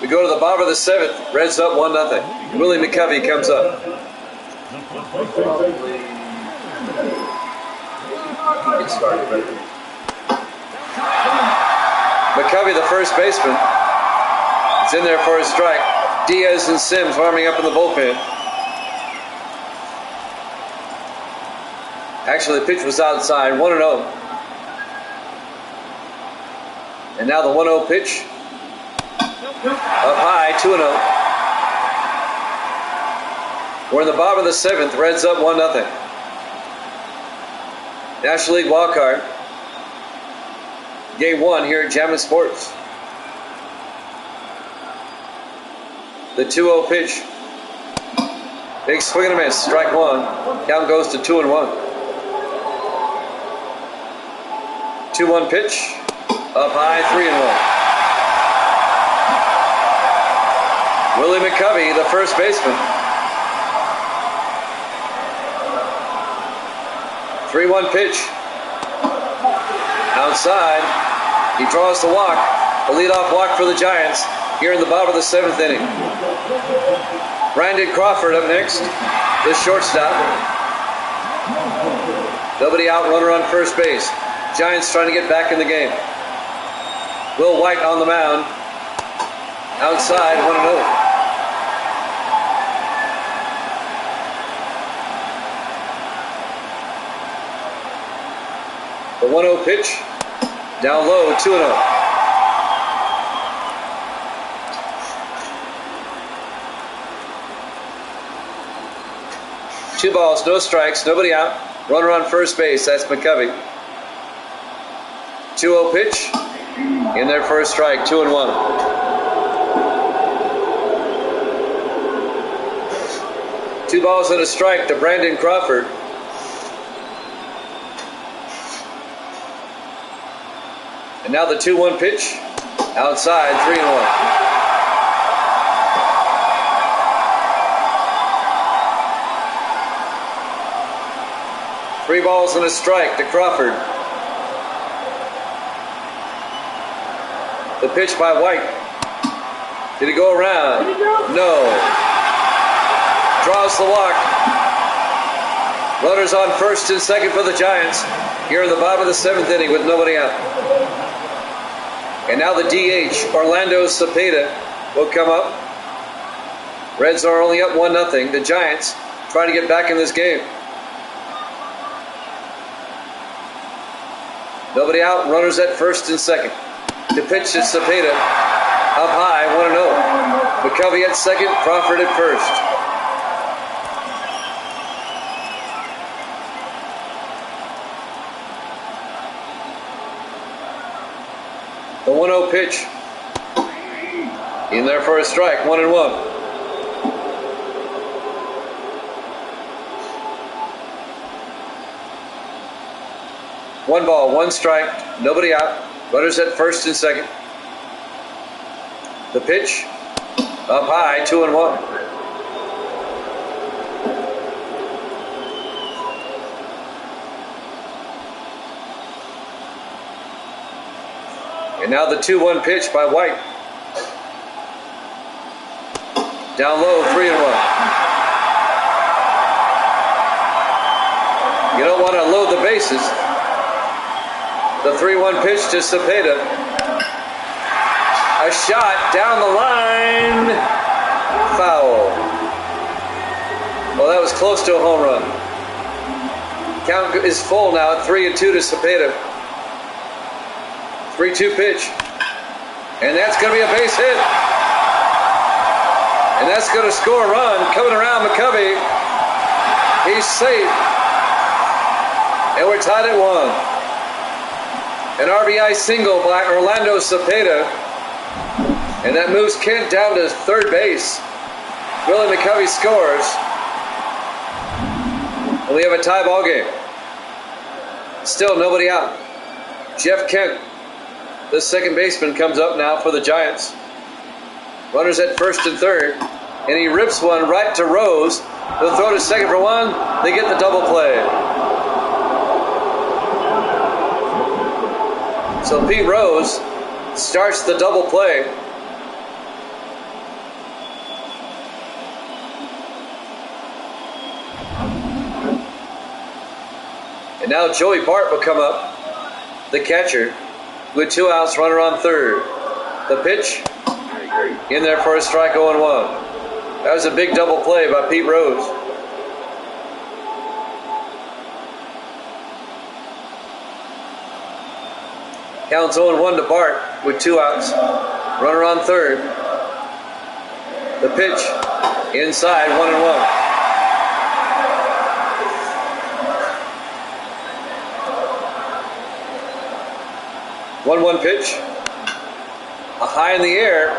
We go to the bottom of the 7th, Reds up 1-0. Willie McCovey comes up. Get started, right? McCovey, the first baseman, is in there for a strike. Diaz and Sims warming up in the bullpen. Actually, the pitch was outside, 1-0. And now the 1-0 pitch. Up high, 2-0. We're in the bottom of the 7th, Reds up 1-0. National League Wildcard. Game 1 here at Chapman Sports. The 2-0 pitch. Big swing and a miss. Strike 1. Count goes to 2-1. 2-1 pitch. Up high, 3-1. Willie McCovey, the first baseman. 3-1 pitch. Outside. He draws the walk. The leadoff walk for the Giants here in the bottom of the 7th inning. Brandon Crawford up next, the shortstop. Nobody out, runner on first base. Giants trying to get back in the game. Will White on the mound. Outside, 1-0. The 1-0 pitch. Down low, 2-0. Two balls, no strikes, nobody out. Runner on first base, that's McCovey. 2-0 pitch. In there for a strike, 2-1. Two balls and a strike to Brandon Crawford. And now the 2-1 pitch. Outside, 3-1. Three balls and a strike to Crawford. The pitch by White. Did he go around? No. Draws the walk. Runners on first and second for the Giants. Here in the bottom of the 7th inning with nobody out. And now the DH, Orlando Cepeda, will come up. Reds are only up 1-0. The Giants trying to get back in this game. Nobody out, runners at first and second. The pitch to Cepeda, up high, 1-0. McCovey at second, Crawford at first. The 1-0 pitch. In there for a strike, 1-1. One ball, one strike, nobody out. Runners at first and second. The pitch, up high, 2-1. And now the 2-1 pitch by White. Down low, 3-1. You don't want to load the bases. The 3-1 pitch to Cepeda. A shot down the line. Foul. Well, that was close to a home run. Count is full now at 3-2 to Cepeda. 3-2 pitch. And that's going to be a base hit. And that's going to score a run. Coming around McCovey. He's safe. And we're tied at 1. An RBI single by Orlando Cepeda. And that moves Kent down to third base. Willie McCovey scores. And we have a tie ball game. Still nobody out. Jeff Kent, the second baseman, comes up now for the Giants. Runners at first and third. And he rips one right to Rose. He'll throw to second for one. They get the double play. So Pete Rose starts the double play. And now Joey Bart will come up, the catcher, with 2 outs, runner on third. The pitch, in there for a strike, 0-1. That was a big double play by Pete Rose. Counts 0-1 to Bart with 2 outs. Runner on third. The pitch, inside, 1-1. One pitch. A high in the air.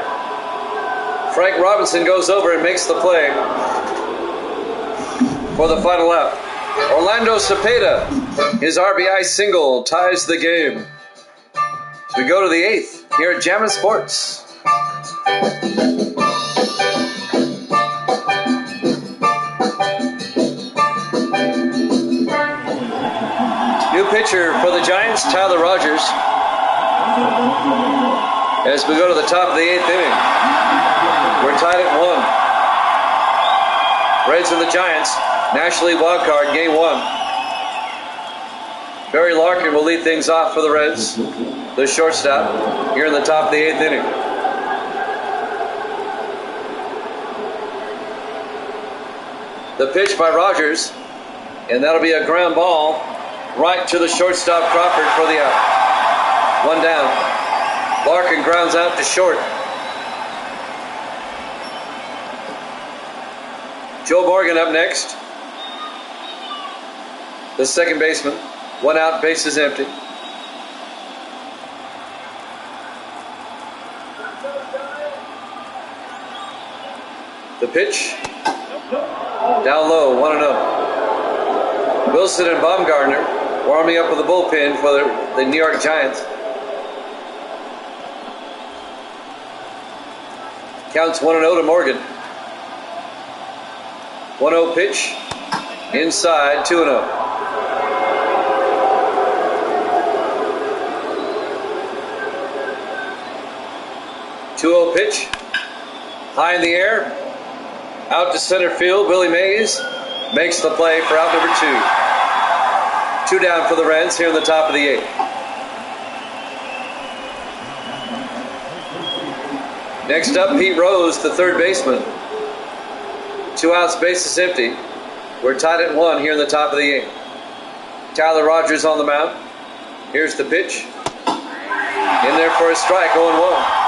Frank Robinson goes over and makes the play for the final out. Orlando Cepeda, his RBI single, ties the game. So we go to the 8th here at Jammin' Sports. New pitcher for the Giants, Tyler Rogers. As we go to the top of the 8th inning, we're tied at 1. Reds and the Giants, National League Wildcard, Game 1. Barry Larkin will lead things off for the Reds, the shortstop, here in the top of the 8th inning. The pitch by Rogers, and that'll be a ground ball Right to the shortstop Crawford for the out. One down. Larkin grounds out to short. Joe Morgan up next. The second baseman. One out, bases empty. The pitch. Down low, 1-0. Wilson and Baumgartner warming up with the bullpen for the New York Giants. Counts 1-0 to Morgan. 1-0 pitch. Inside, 2-0. Two-0 pitch. High in the air. Out to center field. Willie Mays makes the play for out number 2. 2 down for the Reds here in the top of the 8th. Next up, Pete Rose, the third baseman. 2 outs, bases empty. We're tied at 1 here in the top of the 8th. Tyler Rogers on the mound. Here's the pitch. In there for a strike, 0-1.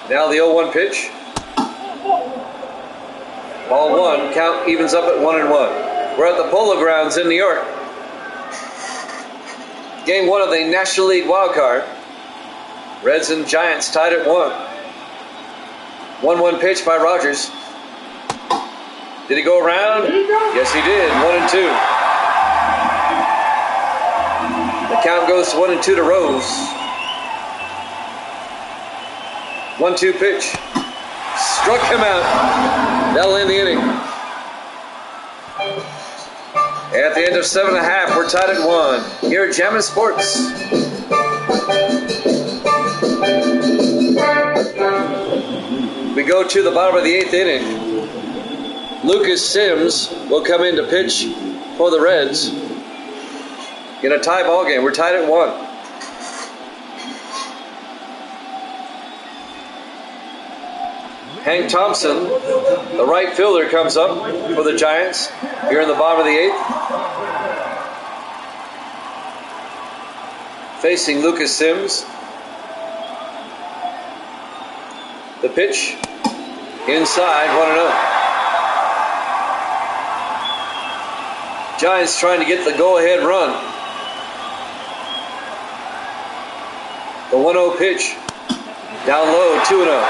Now the 0-1 pitch. Ball 1. Count evens up at 1-1. We're at the Polo Grounds in New York. Game 1 of the National League Wildcard. Reds and Giants tied at 1. 1-1 pitch by Rogers. Did he go around? Yes, he did. 1-2. The count goes to 1-2 to Rose. 1-2 pitch. Struck him out. That'll end the inning. At the end of 7.5, we're tied at 1 here at Jammin' Sports. We go to the bottom of the 8th inning. Lucas Sims will come in to pitch for the Reds in a tie ball game. We're tied at 1. Hank Thompson, the right fielder, comes up for the Giants here in the bottom of the 8th. Facing Lucas Sims. The pitch. Inside, 1-0. Giants trying to get the go-ahead run. The 1-0 pitch. Down low, 2-0.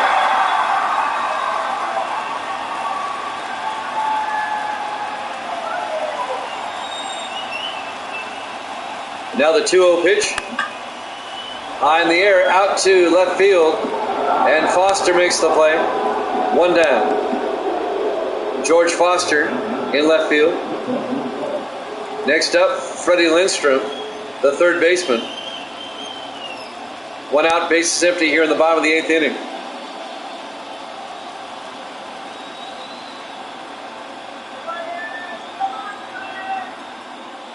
Now the 2-0 pitch. High in the air, out to left field. And Foster makes the play. 1 down. George Foster in left field. Next up, Freddie Lindstrom, the third baseman. 1 out, bases empty here in the bottom of the 8th inning.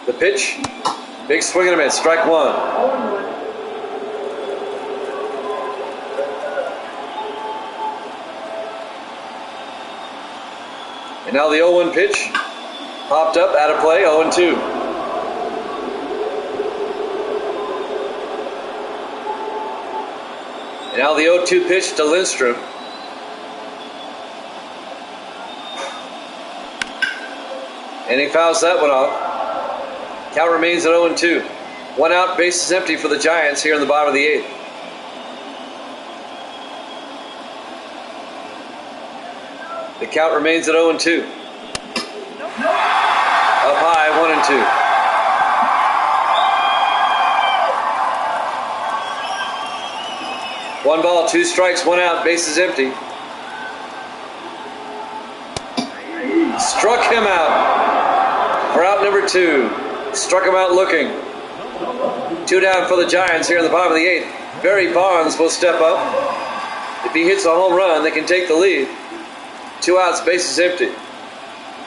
The pitch. Big swing and a miss. Strike 1. And now the 0-1 pitch. Popped up, out of play, 0-2. And now the 0-2 pitch to Lindstrom. And he fouls that one off. Count remains at 0-2. 1 out, bases empty for the Giants here in the bottom of the 8th. The count remains at 0-2. Up high, 1-2. 1 ball, 2 strikes, 1 out, bases empty. Struck him out for out number 2. Struck him out looking. 2 down for the Giants here in the bottom of the 8th. Barry Bonds will step up. If he hits a home run, they can take the lead. 2 outs, bases empty.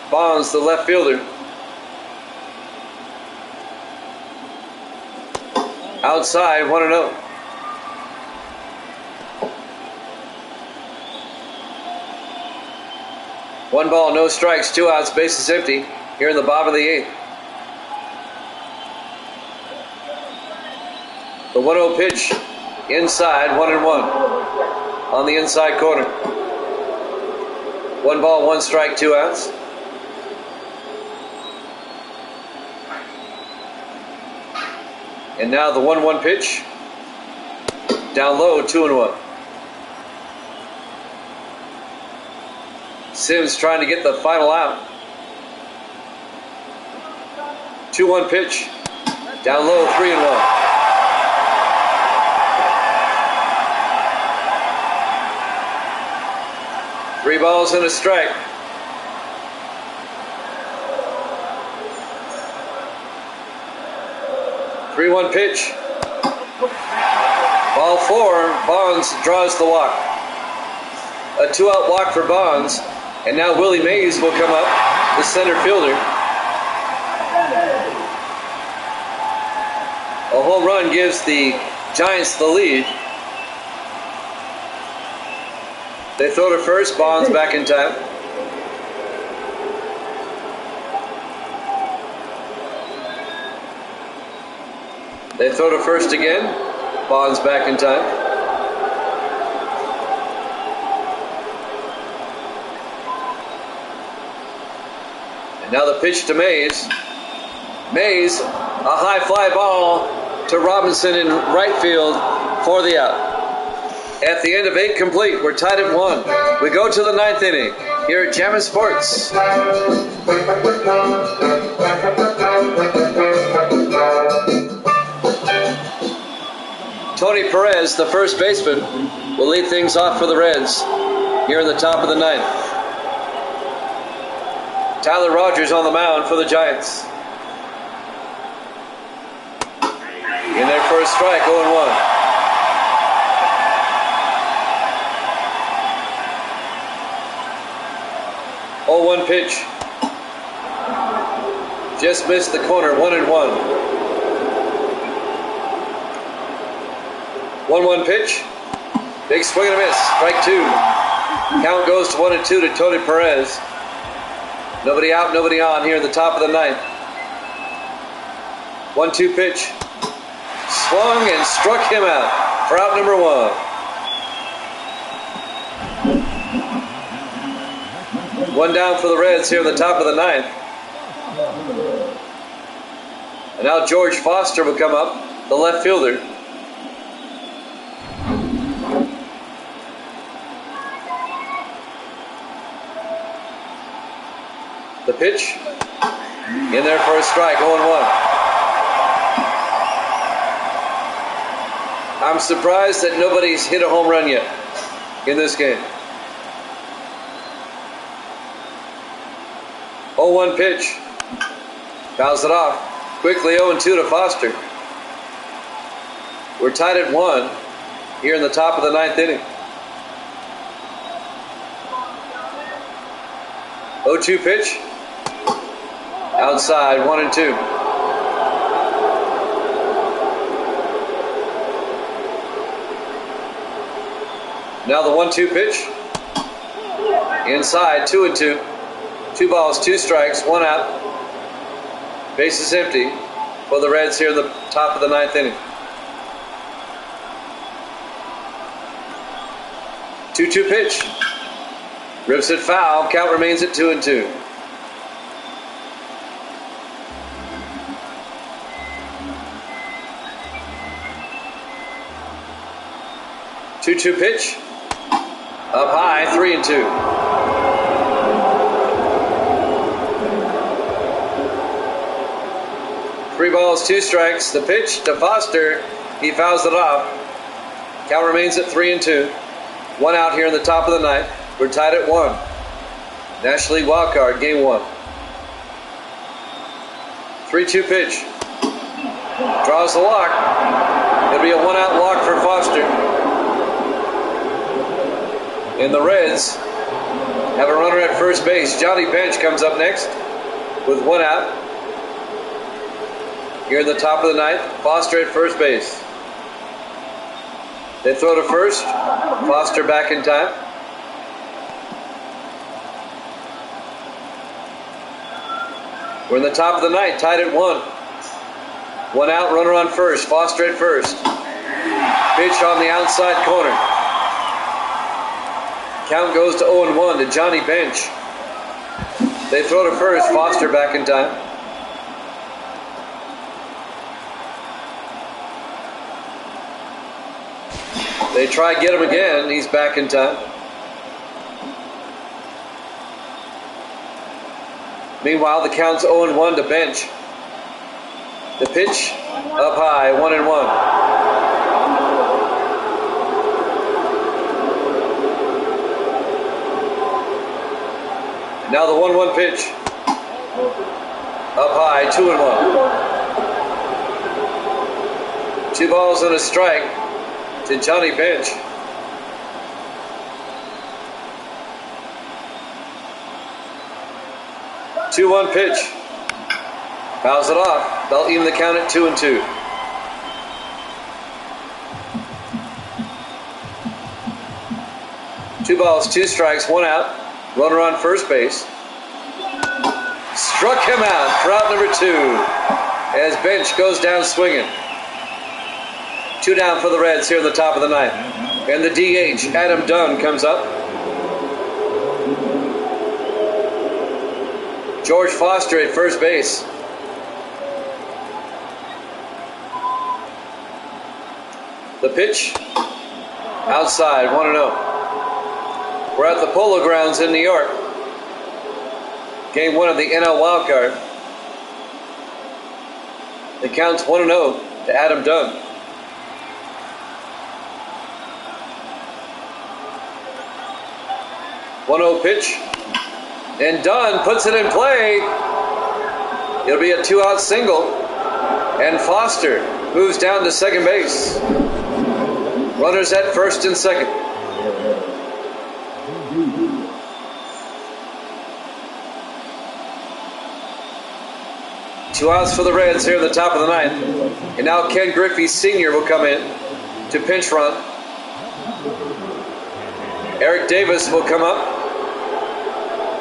Bonds, the left fielder. Outside, 1-0. 1 ball, no strikes, 2 outs, bases empty here in the bottom of the 8th. The 1-0 pitch inside, 1-1 on the inside corner. 1 ball, 1 strike, 2 outs. And now the 1-1 pitch. Down low, 2-1. Sims trying to get the final out. 2-1 pitch. Down low, 3-1. Three balls and a strike. Three-one pitch. Ball 4. Bonds draws the walk. A 2-out walk for Bonds. And now Willie Mays will come up, the center fielder. A home run gives the Giants the lead. They throw to first. Bonds back in time. They throw to first again. Bonds back in time. And now the pitch to Mays. Mays, a high fly ball to Robinson in right field for the out. At the end of 8 complete, we're tied at 1. We go to the 9th inning here at Jammin' Sports. Tony Perez, the first baseman, will lead things off for the Reds here in the top of the 9th. Tyler Rogers on the mound for the Giants. In their first strike, 0-1. Oh, 1 pitch. Just missed the corner, 1-1. 1-1 pitch. Big swing and a miss. Strike 2. Count goes to 1-2 to Tony Perez. Nobody out, nobody on here in the top of the 9th. 1-2 pitch. Swung and struck him out for out number 1. One down for the Reds here in the top of the 9th. And now George Foster will come up, the left fielder. The pitch. In there for a strike, 0-1. I'm surprised that nobody's hit a home run yet in this game. 0-1 pitch. Fouls it off. Quickly 0-2 to Foster. We're tied at 1 here in the top of the 9th inning. 0-2 pitch. Outside, 1-2. Now the 1-2 pitch. Inside, 2-2. 2 balls, 2 strikes, 1 out. Bases empty for the Reds here in the top of the 9th inning. 2-2 pitch. Rips it foul. Count remains at 2-2. 2-2 pitch. Up high, 3-2. Three balls, 2 strikes. The pitch to Foster. He fouls it off. Count remains at 3-2. 1 out here in the top of the 9th. We're tied at 1. National League Wildcard, Game 1. 3-2 pitch. Draws the walk. It'll be a 1-out walk for Foster. And the Reds have a runner at first base. Johnny Bench comes up next with 1 out. Here in the top of the 9th, Foster at first base. They throw to first. Foster back in time. We're in the top of the ninth, tied at 1. 1 out, runner on first. Foster at first. Pitch on the outside corner. Count goes to 0-1 to Johnny Bench. They throw to first. Foster back in time. They try get him again. He's back in time. Meanwhile, the count's 0-1 to Bench. The pitch up high, 1-1. Now the 1-1 pitch. Up high, 2-1. 2 balls and a strike to Johnny Bench. Two 1 pitch. Fouls it off. They'll even the count at 2-2. Two balls, 2 strikes, 1 out. Runner on first base. Struck him out for out number 2 as Bench goes down swinging. 2 down for the Reds here in the top of the ninth. And the DH, Adam Dunn, comes up. George Foster at first base. The pitch outside, 1-0. We're at the Polo Grounds in New York. Game 1 of the NL Wildcard. The count's 1-0 to Adam Dunn. One-0 pitch. And Dunn puts it in play. It'll be a 2-out single. And Foster moves down to second base. Runners at first and second. Two outs for the Reds here in the top of the ninth. And now Ken Griffey Sr. will come in to pinch run. Eric Davis will come up,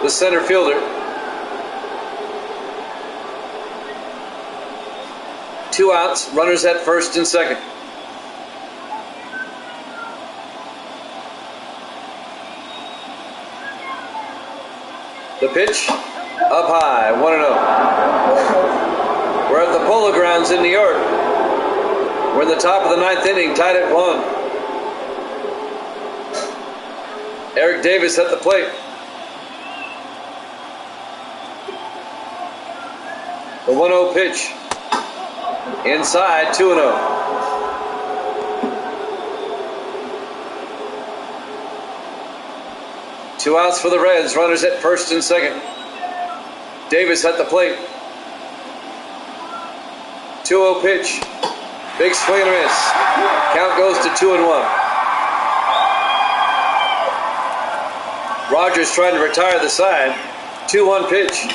the center fielder. 2 outs, runners at first and second. The pitch, up high, 1-0. We're at the Polo Grounds in New York. We're in the top of the ninth inning, tied at 1. Eric Davis at the plate. The 1-0 pitch. Inside, 2-0. Two outs for the Reds, runners at first and second. Davis at the plate. 2-0 pitch. Big swing and a miss. Count goes to 2-1. Rogers trying to retire the side. 2-1 pitch.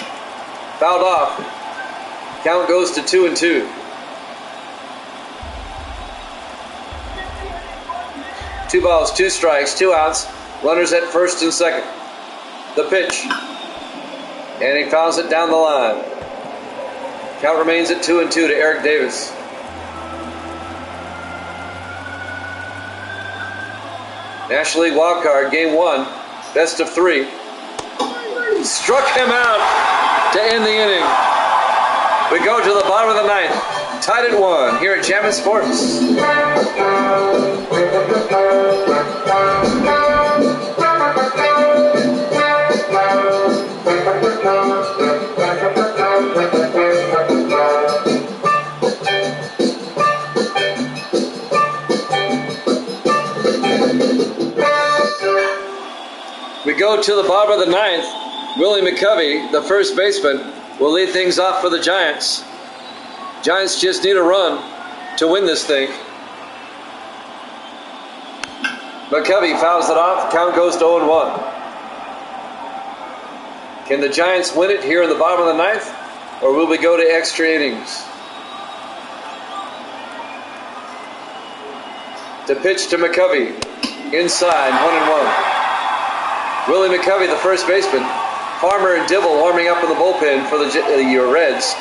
Fouled off. Count goes to 2-2. Two balls, 2 strikes, 2 outs. Runners at first and second. The pitch. And he fouls it down the line. Count remains at 2-2 to Eric Davis. National League Wildcard, Game 1, best of 3. Struck him out to end the inning. We go to the bottom of the ninth, tied at 1 here at Jammin' Sports. We go to the bottom of the ninth. Willie McCovey, the first baseman, will lead things off for the Giants. Giants just need a run to win this thing. McCovey fouls it off. Count goes to 0-1. Can the Giants win it here in the bottom of the ninth, or will we go to extra innings? The pitch to McCovey. Inside, 1-1. Willie McCovey, the first baseman, Farmer and Dibble warming up in the bullpen for the Reds.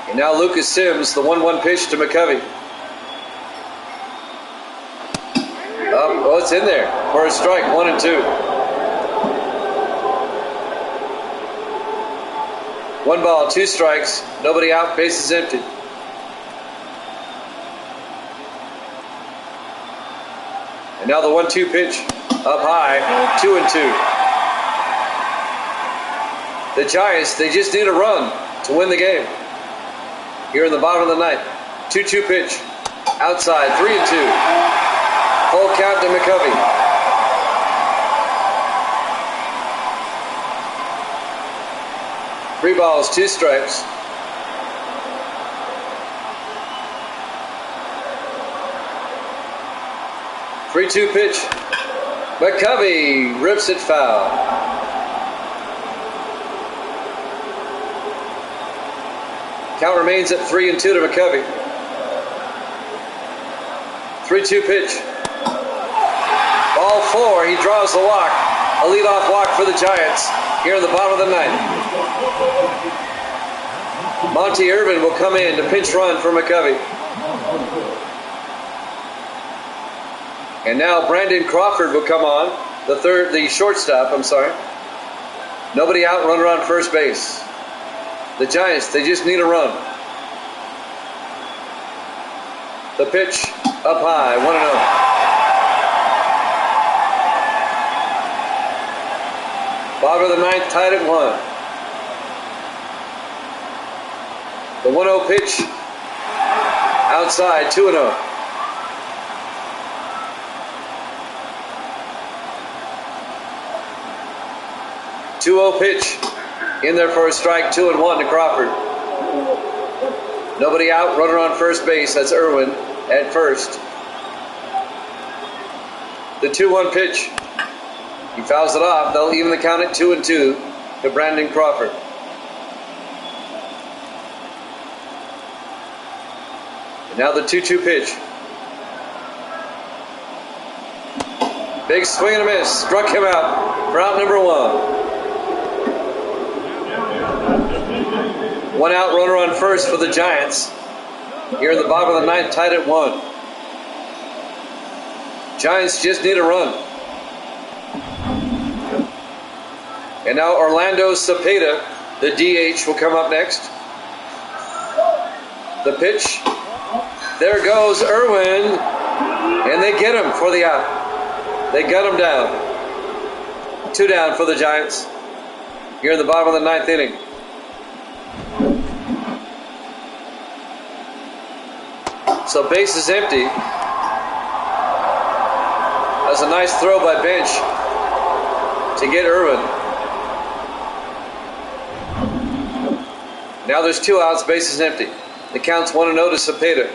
And now Lucas Sims, the 1-1 pitch to McCovey. Oh, it's in there for a strike, 1-2. 1 ball, 2 strikes, nobody out, bases empty. And now the 1-2 pitch, up high, 2-2. The Giants, they just need a run to win the game. Here in the bottom of the ninth, 2-2 pitch, outside, 3-2. Full count to McCovey. Three balls, 2 strikes. Three-two pitch. McCovey rips it foul. Count remains at 3-2 to McCovey. 3-2 pitch. Ball 4. He draws the walk. A leadoff walk for the Giants here in the bottom of the ninth. Monty Irvin will come in to pinch run for McCovey. And now Brandon Crawford will come on, the shortstop, Nobody out, runner on first base. The Giants, they just need a run. The pitch up high, 1-0. Bottom of the ninth, tied at 1. The 1-0 pitch, outside, 2-0. Pitch, in there for a strike, 2-1 to Crawford. Nobody out, runner on first base, that's Irwin at first. The 2-1 pitch, he fouls it off. They'll even the count at 2-2 to Brandon Crawford. And now the 2-2 pitch. Big swing and a miss, struck him out for out number 1. 1 out, runner on first for the Giants. Here in the bottom of the ninth, tied at 1. Giants just need a run. And now Orlando Cepeda, the DH, will come up next. The pitch. There goes Irwin. And they get him for the out. They got him down. 2 down for the Giants. Here in the bottom of the ninth inning. So base is empty. That's a nice throw by Bench to get Irwin. Now there's 2 outs, base is empty. The count's 1-0 to Cepeda.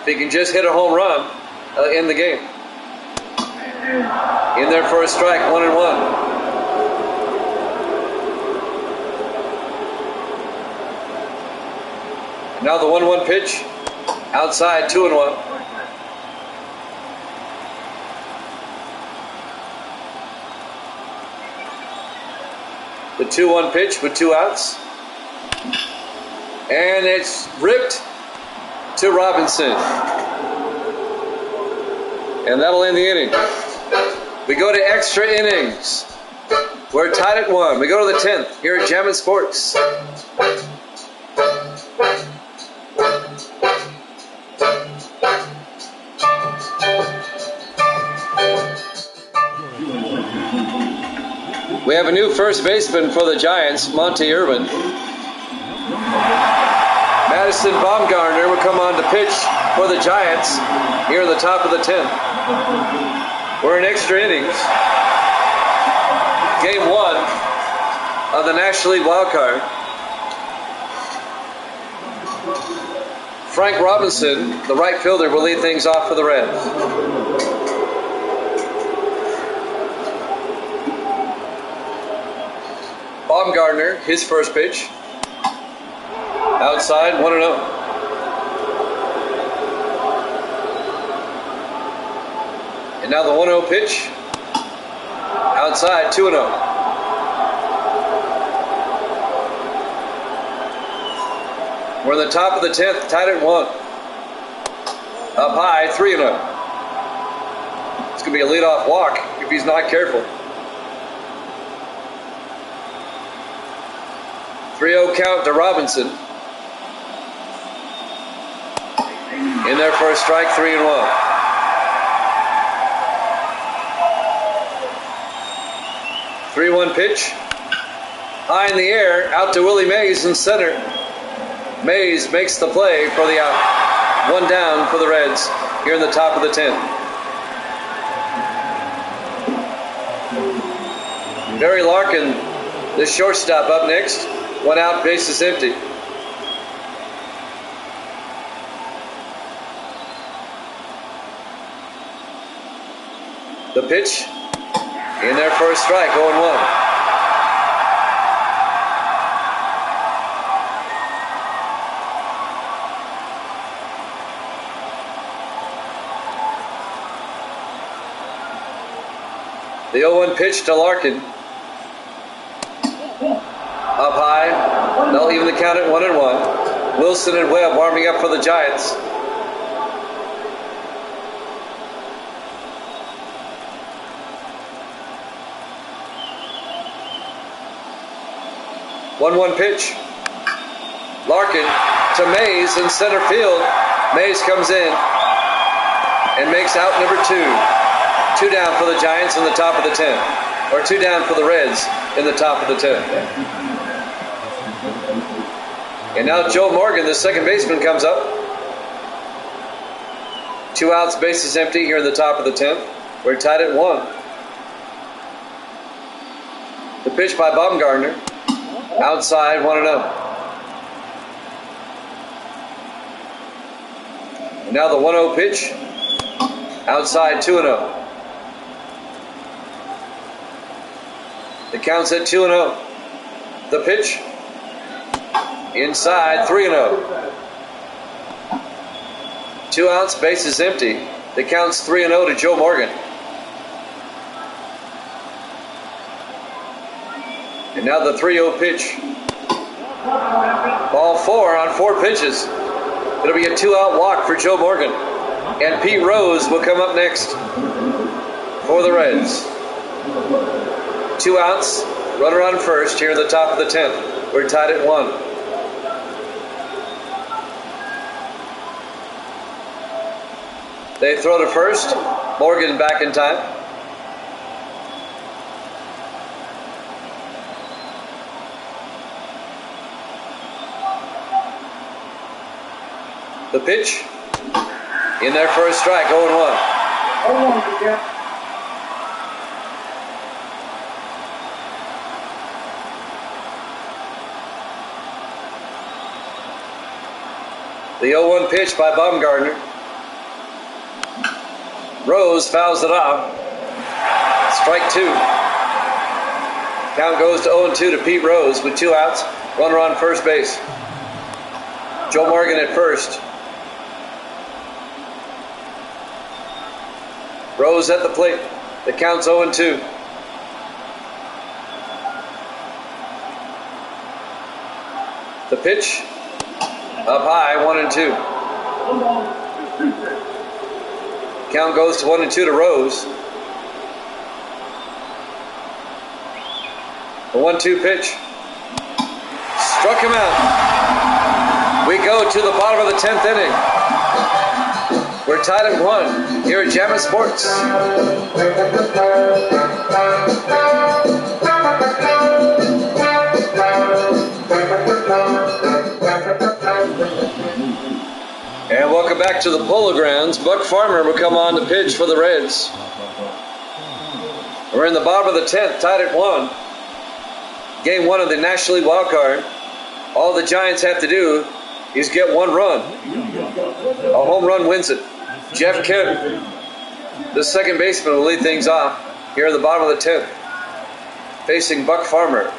If he can just hit a home run, in the game. In there for a strike, 1-1. Now the 1-1 pitch. Outside, 2-1. The 2-1 pitch with 2 outs. And it's ripped to Robinson. And that'll end the inning. We go to extra innings. We're tied at 1. We go to the 10th here at Jammin' Sports. We have a new first baseman for the Giants, Monty Irvin. Madison Baumgartner will come on to pitch for the Giants here in the top of the 10th. We're in extra innings. Game 1 of the National League Wildcard. Frank Robinson, the right fielder, will lead things off for the Reds. Baumgartner, his first pitch. Outside, 1-0. now the 1-0 pitch. Outside, 2-0. We're in the top of the 10th, tied at 1. Up high, 3-0. It's going to be a leadoff walk if he's not careful. 3-0 count to Robinson. In there for a strike, 3-1. Three-one pitch. High in the air, out to Willie Mays in center. Mays makes the play for the out. One down for the Reds here in the top of the 10th. Barry Larkin, the shortstop, up next. One out, bases empty. The pitch. In there for a strike, 0-1. The 0-1 pitch to Larkin. Up high. They'll even the count at 1-1. Wilson and Webb warming up for the Giants. One pitch. Larkin to Mays in center field. Mays comes in and makes out number 2. 2 down for the Giants in the top of the 10th. Or 2 down for the Reds in the top of the 10th. And now Joe Morgan, the second baseman, comes up. 2 outs, bases empty here in the top of the 10th. We're tied at 1. The pitch by Baumgartner. Outside, 1-0. And now the 1-0 pitch. Outside, 2-0. The count's at 2-0. The pitch. Inside, 3-0. 2 outs, bases empty. The count's 3-0 to Joe Morgan. And now the 3-0 pitch. Ball 4 on 4 pitches. It'll be a 2-out walk for Joe Morgan. And Pete Rose will come up next for the Reds. 2 outs, runner on first here in the top of the 10th. We're tied at 1. They throw to first. Morgan back in time. The pitch. In there for a strike, 0-1. The 0-1 pitch by Baumgartner. Rose fouls it off. Strike 2. Count goes to 0-2 to Pete Rose with 2 outs. Runner on first base. Joe Morgan at first. Rose at the plate. The count's 0-2. The pitch. Up high, 1-2. Count goes to 1-2 to Rose. The 1-2 pitch. Struck him out. We go to the bottom of the 10th inning. We're tied at 1 here at Jammin' Sports. And welcome back to the Polo Grounds. Buck Farmer will come on to pitch for the Reds. We're in the bottom of the 10th, tied at 1. Game 1 of the National League Wildcard. All the Giants have to do is get 1 run. A home run wins it. Jeff Kemp, the second baseman, will lead things off here in the bottom of the 10th, facing Buck Farmer.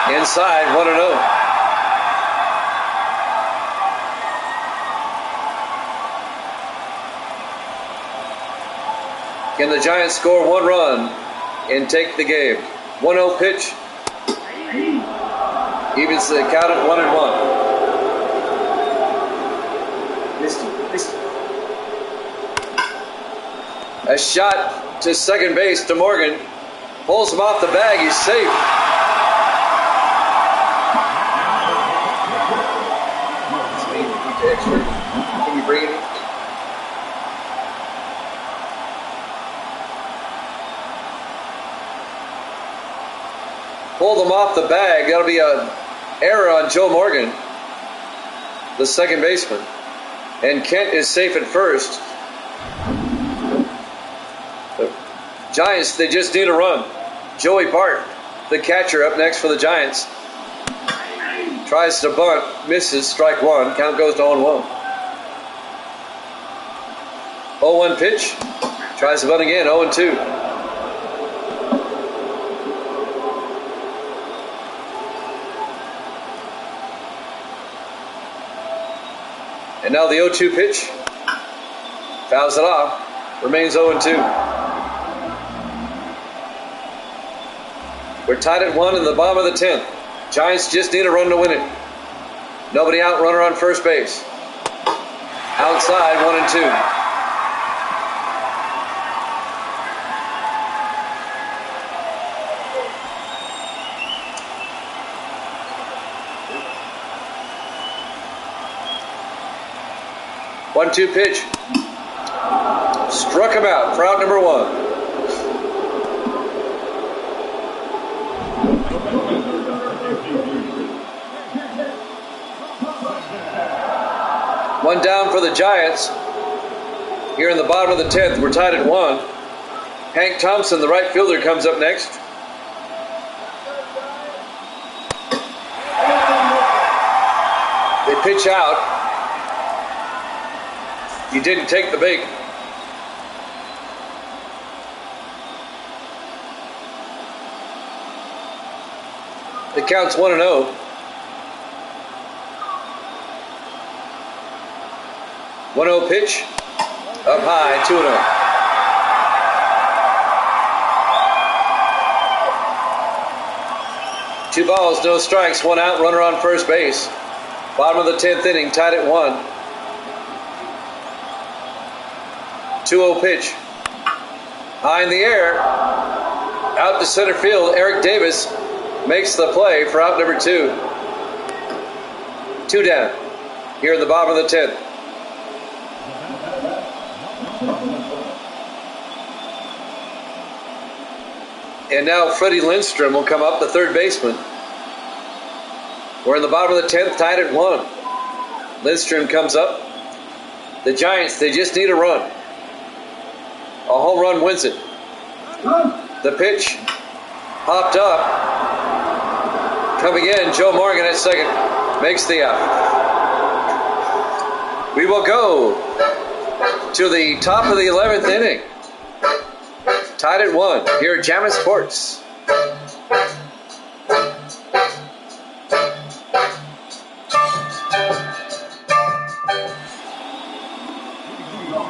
Inside, 1-0. Can the Giants score 1 run and take the game? 1-0 pitch. Evens the count at 1-1. A shot to second base to Morgan. Pulls him off the bag. He's safe. Can you bring it in? Pulled him off the bag. That'll be an error on Joe Morgan, the second baseman. And Kent is safe at first. The Giants, they just need a run. Joey Bart, the catcher, up next for the Giants. Tries to bunt, misses, strike one. Count goes to 0-1. 0-1 pitch. Tries to bunt again, 0-2. And now the 0-2 pitch. Fouls it off. Remains 0-2. We're tied at 1 in the bottom of the 10th. Giants just need a run to win it. Nobody out, runner on first base. Outside, 1-2. One-two pitch. Struck him out for out number 1. One down for the Giants. Here in the bottom of the 10th, we're tied at 1. Hank Thompson, the right fielder, comes up next. They pitch out. He didn't take the bait. The count's 1-0. 1-0 pitch. Up high, 2-0. Two balls, no strikes, 1 out, runner on first base. Bottom of the 10th inning, tied at 1. 2-0 pitch. High in the air. Out to center field. Eric Davis makes the play for out number 2. 2 down. Here in the bottom of the 10th. And now Freddie Lindstrom will come up, the third baseman. We're in the bottom of the 10th, tied at 1. Lindstrom comes up. The Giants, they just need a run. A home run wins it. The pitch popped up. Coming in, Joe Morgan at second. Makes the out. We will go to the top of the 11th inning. Tied at 1 here at Jammin Sports.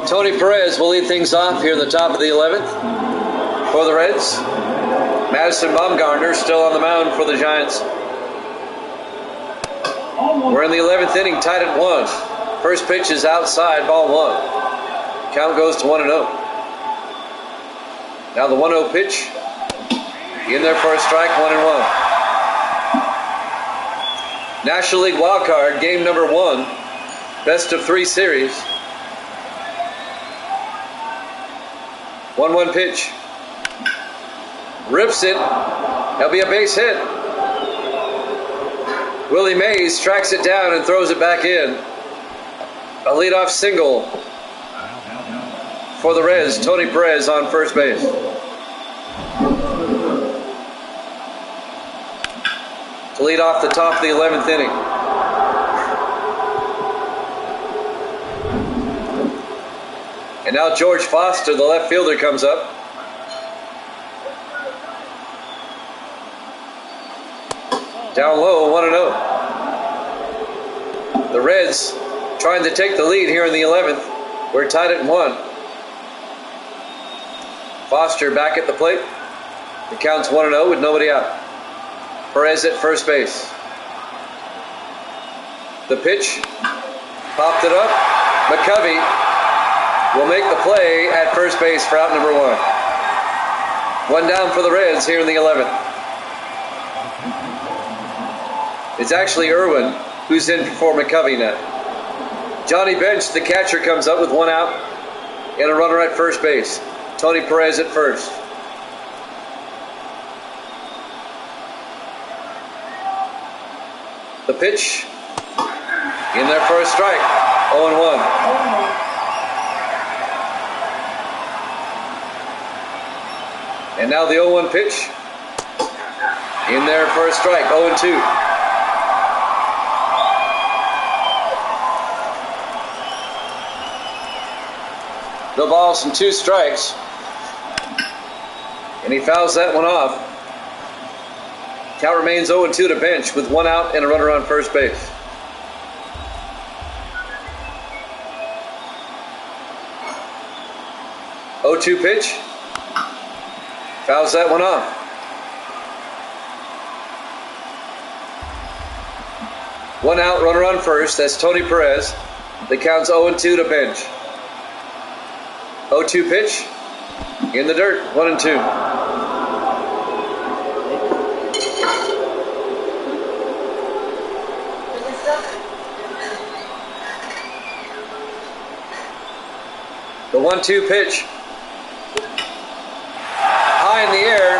Tony Perez will lead things off here in the top of the 11th for the Reds. Madison Bumgarner still on the mound for the Giants. We're in the 11th inning, tied at 1. First pitch is outside, ball 1. Count goes to 1-0. Now the 1-0 pitch. In there for a strike, 1-1. National League Wildcard, game number 1. Best of 3 series. 1-1 pitch. Rips it. That'll be a base hit. Willie Mays tracks it down and throws it back in. A leadoff single for the Reds. Tony Perez on first base. To lead off the top of the 11th inning. And now George Foster, the left fielder, comes up. Down low, 1-0. The Reds trying to take the lead here in the 11th. We're tied at 1. Foster back at the plate. The count's 1-0 with nobody out. Perez at first base. The pitch. Popped it up. McCovey will make the play at first base for out number 1. One down for the Reds here in the 11th. It's actually Irwin who's in for McCovey now. Johnny Bench, the catcher, comes up with 1 out and a runner at first base. Tony Perez at first. The pitch. In there for a strike. 0-1. And now the 0-1 pitch. In there for a strike. 0-2. No balls and 2 strikes. And he fouls that one off. Count remains 0-2 to Bench with 1 out and a runner on first base. Oh, 2 pitch. Fouls that one off. One out, runner on first. That's Tony Perez. The count's 0-2 to Bench. 0-2 pitch. In the dirt. 1-2. The 1-2 pitch. High in the air,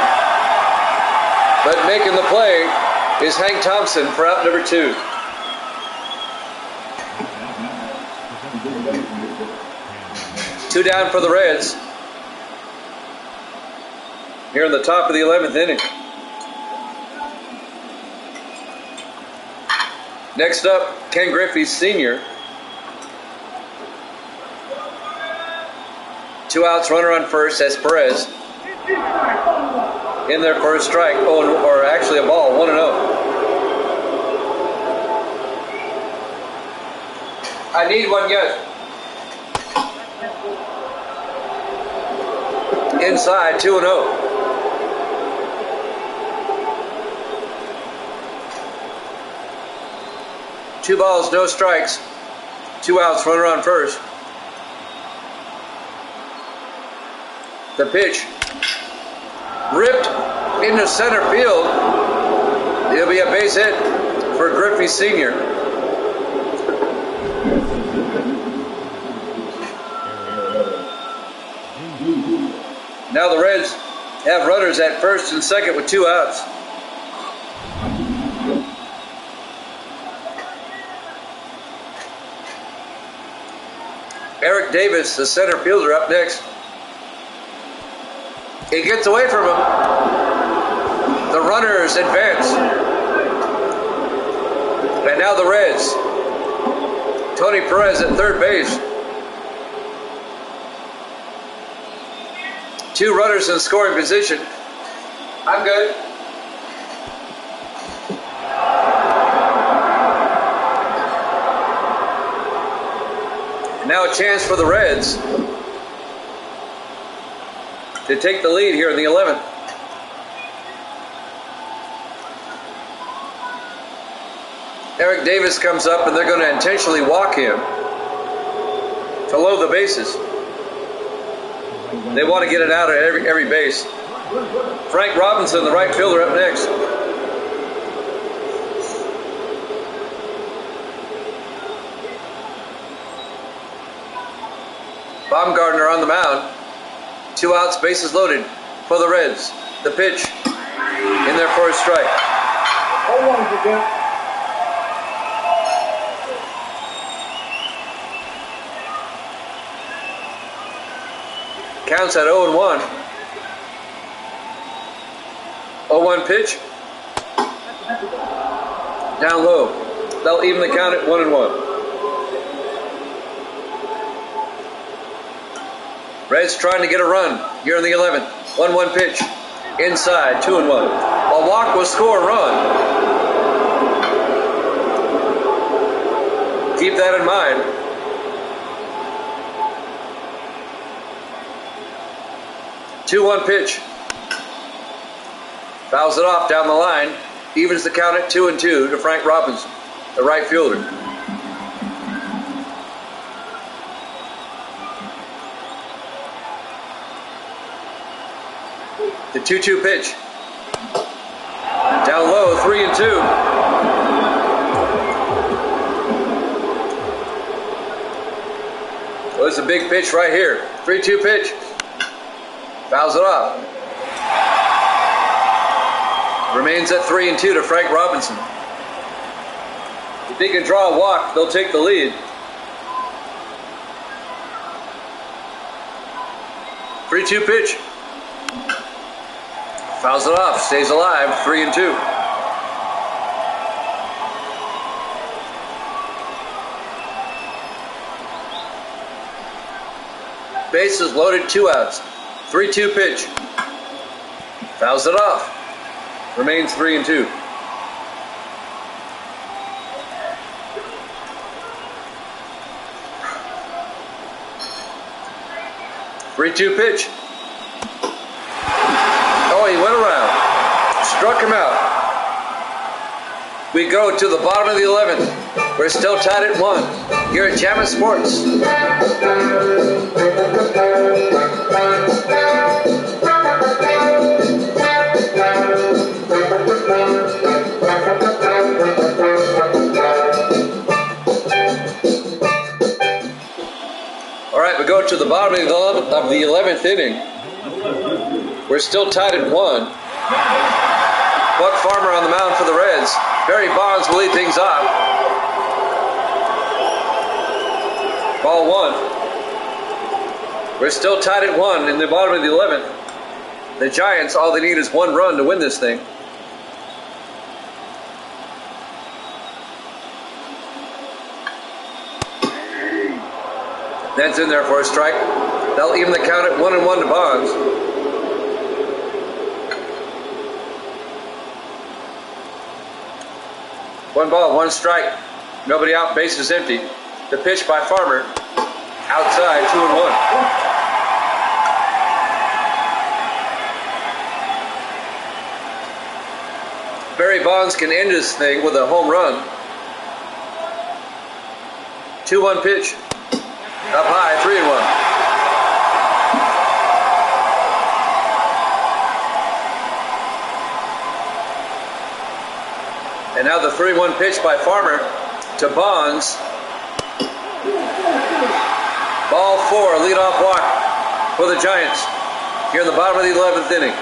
but making the play is Hank Thompson for out number 2. Two down for the Reds here in the top of the 11th inning. Next up, Ken Griffey Sr. 2 outs, runner on first. That's Perez. In there for a strike. Or actually a ball. 1-0. I need one yet. Inside. 2-0. Two balls, no strikes. 2 outs, runner on first. The pitch. Ripped into center field. It'll be a base hit for Griffey Sr. Now the Reds have runners at first and second with 2 outs. Eric Davis, the center fielder, up next. He gets away from him. The runners advance. And now the Reds. Tony Perez at third base. 2 runners in scoring position. I'm good. And now a chance for the Reds to take the lead here in the 11th. Eric Davis comes up and they're going to intentionally walk him to load the bases. They want to get it out at every base. Frank Robinson, the right fielder, up next. Baumgartner on the mound. 2 outs, bases loaded for the Reds. The pitch in there for a strike. Counts at 0-1. 0-1 pitch. Down low. They'll even the count at 1-1. Reds trying to get a run here in the 11th. 1-1 pitch. Inside. 2-1. A walk will score a run. Keep that in mind. 2-1 pitch. Fouls it off down the line. Evens the count at 2-2 to Frank Robinson, the right fielder. The 2-2 pitch. Down low, 3-2. Well, it's a big pitch right here. 3-2 pitch. Fouls it off. Remains at 3-2 to Frank Robinson. If he can draw a walk, they'll take the lead. 3-2 pitch. Fouls it off, stays alive, 3-2. Bases loaded, 2 outs. 3-2 pitch. Fouls it off. Remains 3-2. Three-two pitch. Oh, he went around. Struck him out. We go to the bottom of the 11th. We're still tied at 1 here at Jammin' Sports. All right, we go to the bottom of the 11th inning. We're still tied at 1. Buck Farmer on the mound for the Reds. Barry Bonds will lead things off. Ball 1. We're still tied at 1 in the bottom of the 11th. The Giants, all they need is 1 run to win this thing. That's in there for a strike. They'll even the count at 1-1 to Bonds. One ball, 1 strike. Nobody out, bases empty. The pitch by Farmer. Outside, 2-1. Barry Bonds can end this thing with a home run. 2-1 pitch. Up high, 3-1. And now the 3-1 pitch by Farmer to Bonds. Ball 4, leadoff walk for the Giants here in the bottom of the 11th inning.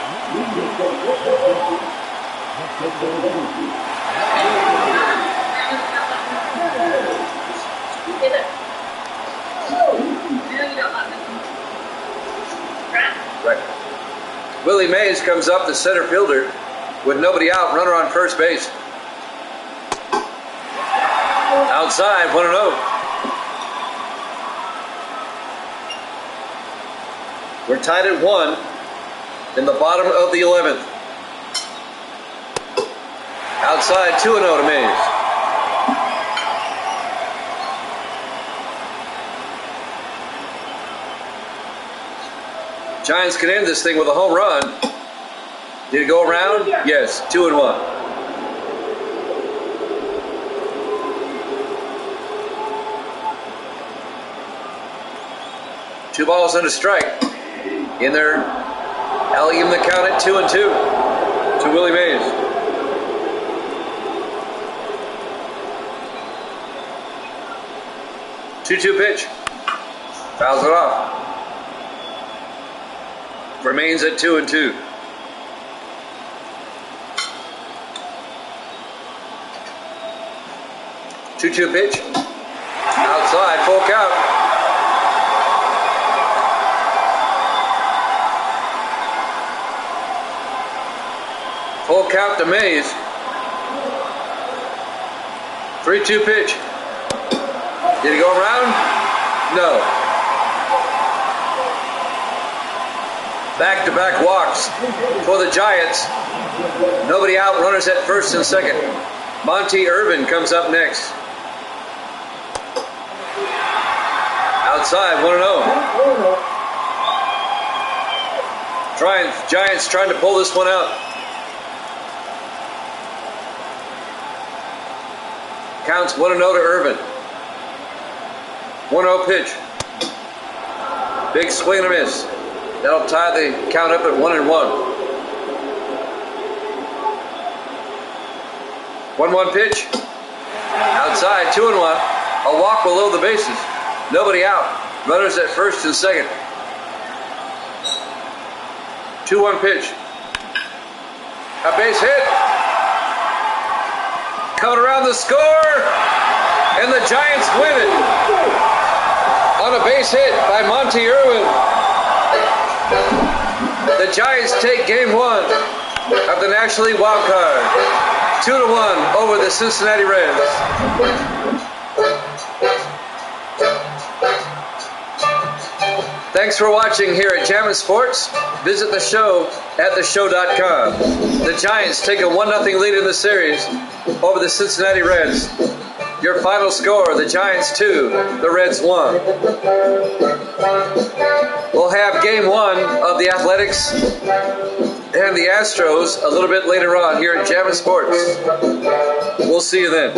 Right. Willie Mays comes up, the center fielder, with nobody out, runner on first base. Outside, 1-0. We're tied at 1 in the bottom of the 11th. Outside, 2-0 to Mays. Giants can end this thing with a home run. Did it go around? Yes, 2-1. Two balls and a strike. In there, I'll give him the count at 2-2 to Willie Mays. Two-two pitch. Fouls it off. Remains at 2-2. Two-two pitch. Outside, full count. Full count to Mays. 3-2 pitch. Did he go around? No. Back-to-back walks for the Giants. Nobody out, runners at first and second. Monty Irvin comes up next. Outside, 1-0. Giants trying to pull this one out. Counts 1-0 to Irvin. 1-0 pitch. Big swing and a miss. That'll tie the count up at 1-1. 1-1 pitch. Outside, 2-1. A walk below the bases. Nobody out. Runners at first and second. 2-1 pitch. A base hit. Coming around the score. And the Giants win it. On a base hit by Monty Irwin. The Giants take game 1 of the National League Wildcard. 2-1 over the Cincinnati Reds. Thanks for watching here at Jammin' Sports. Visit the show at theshow.com. The Giants take a 1-0 lead in the series over the Cincinnati Reds. Your final score, the Giants 2, the Reds 1. We'll have game 1 of the Athletics and the Astros a little bit later on here at Jammin' Sports. We'll see you then.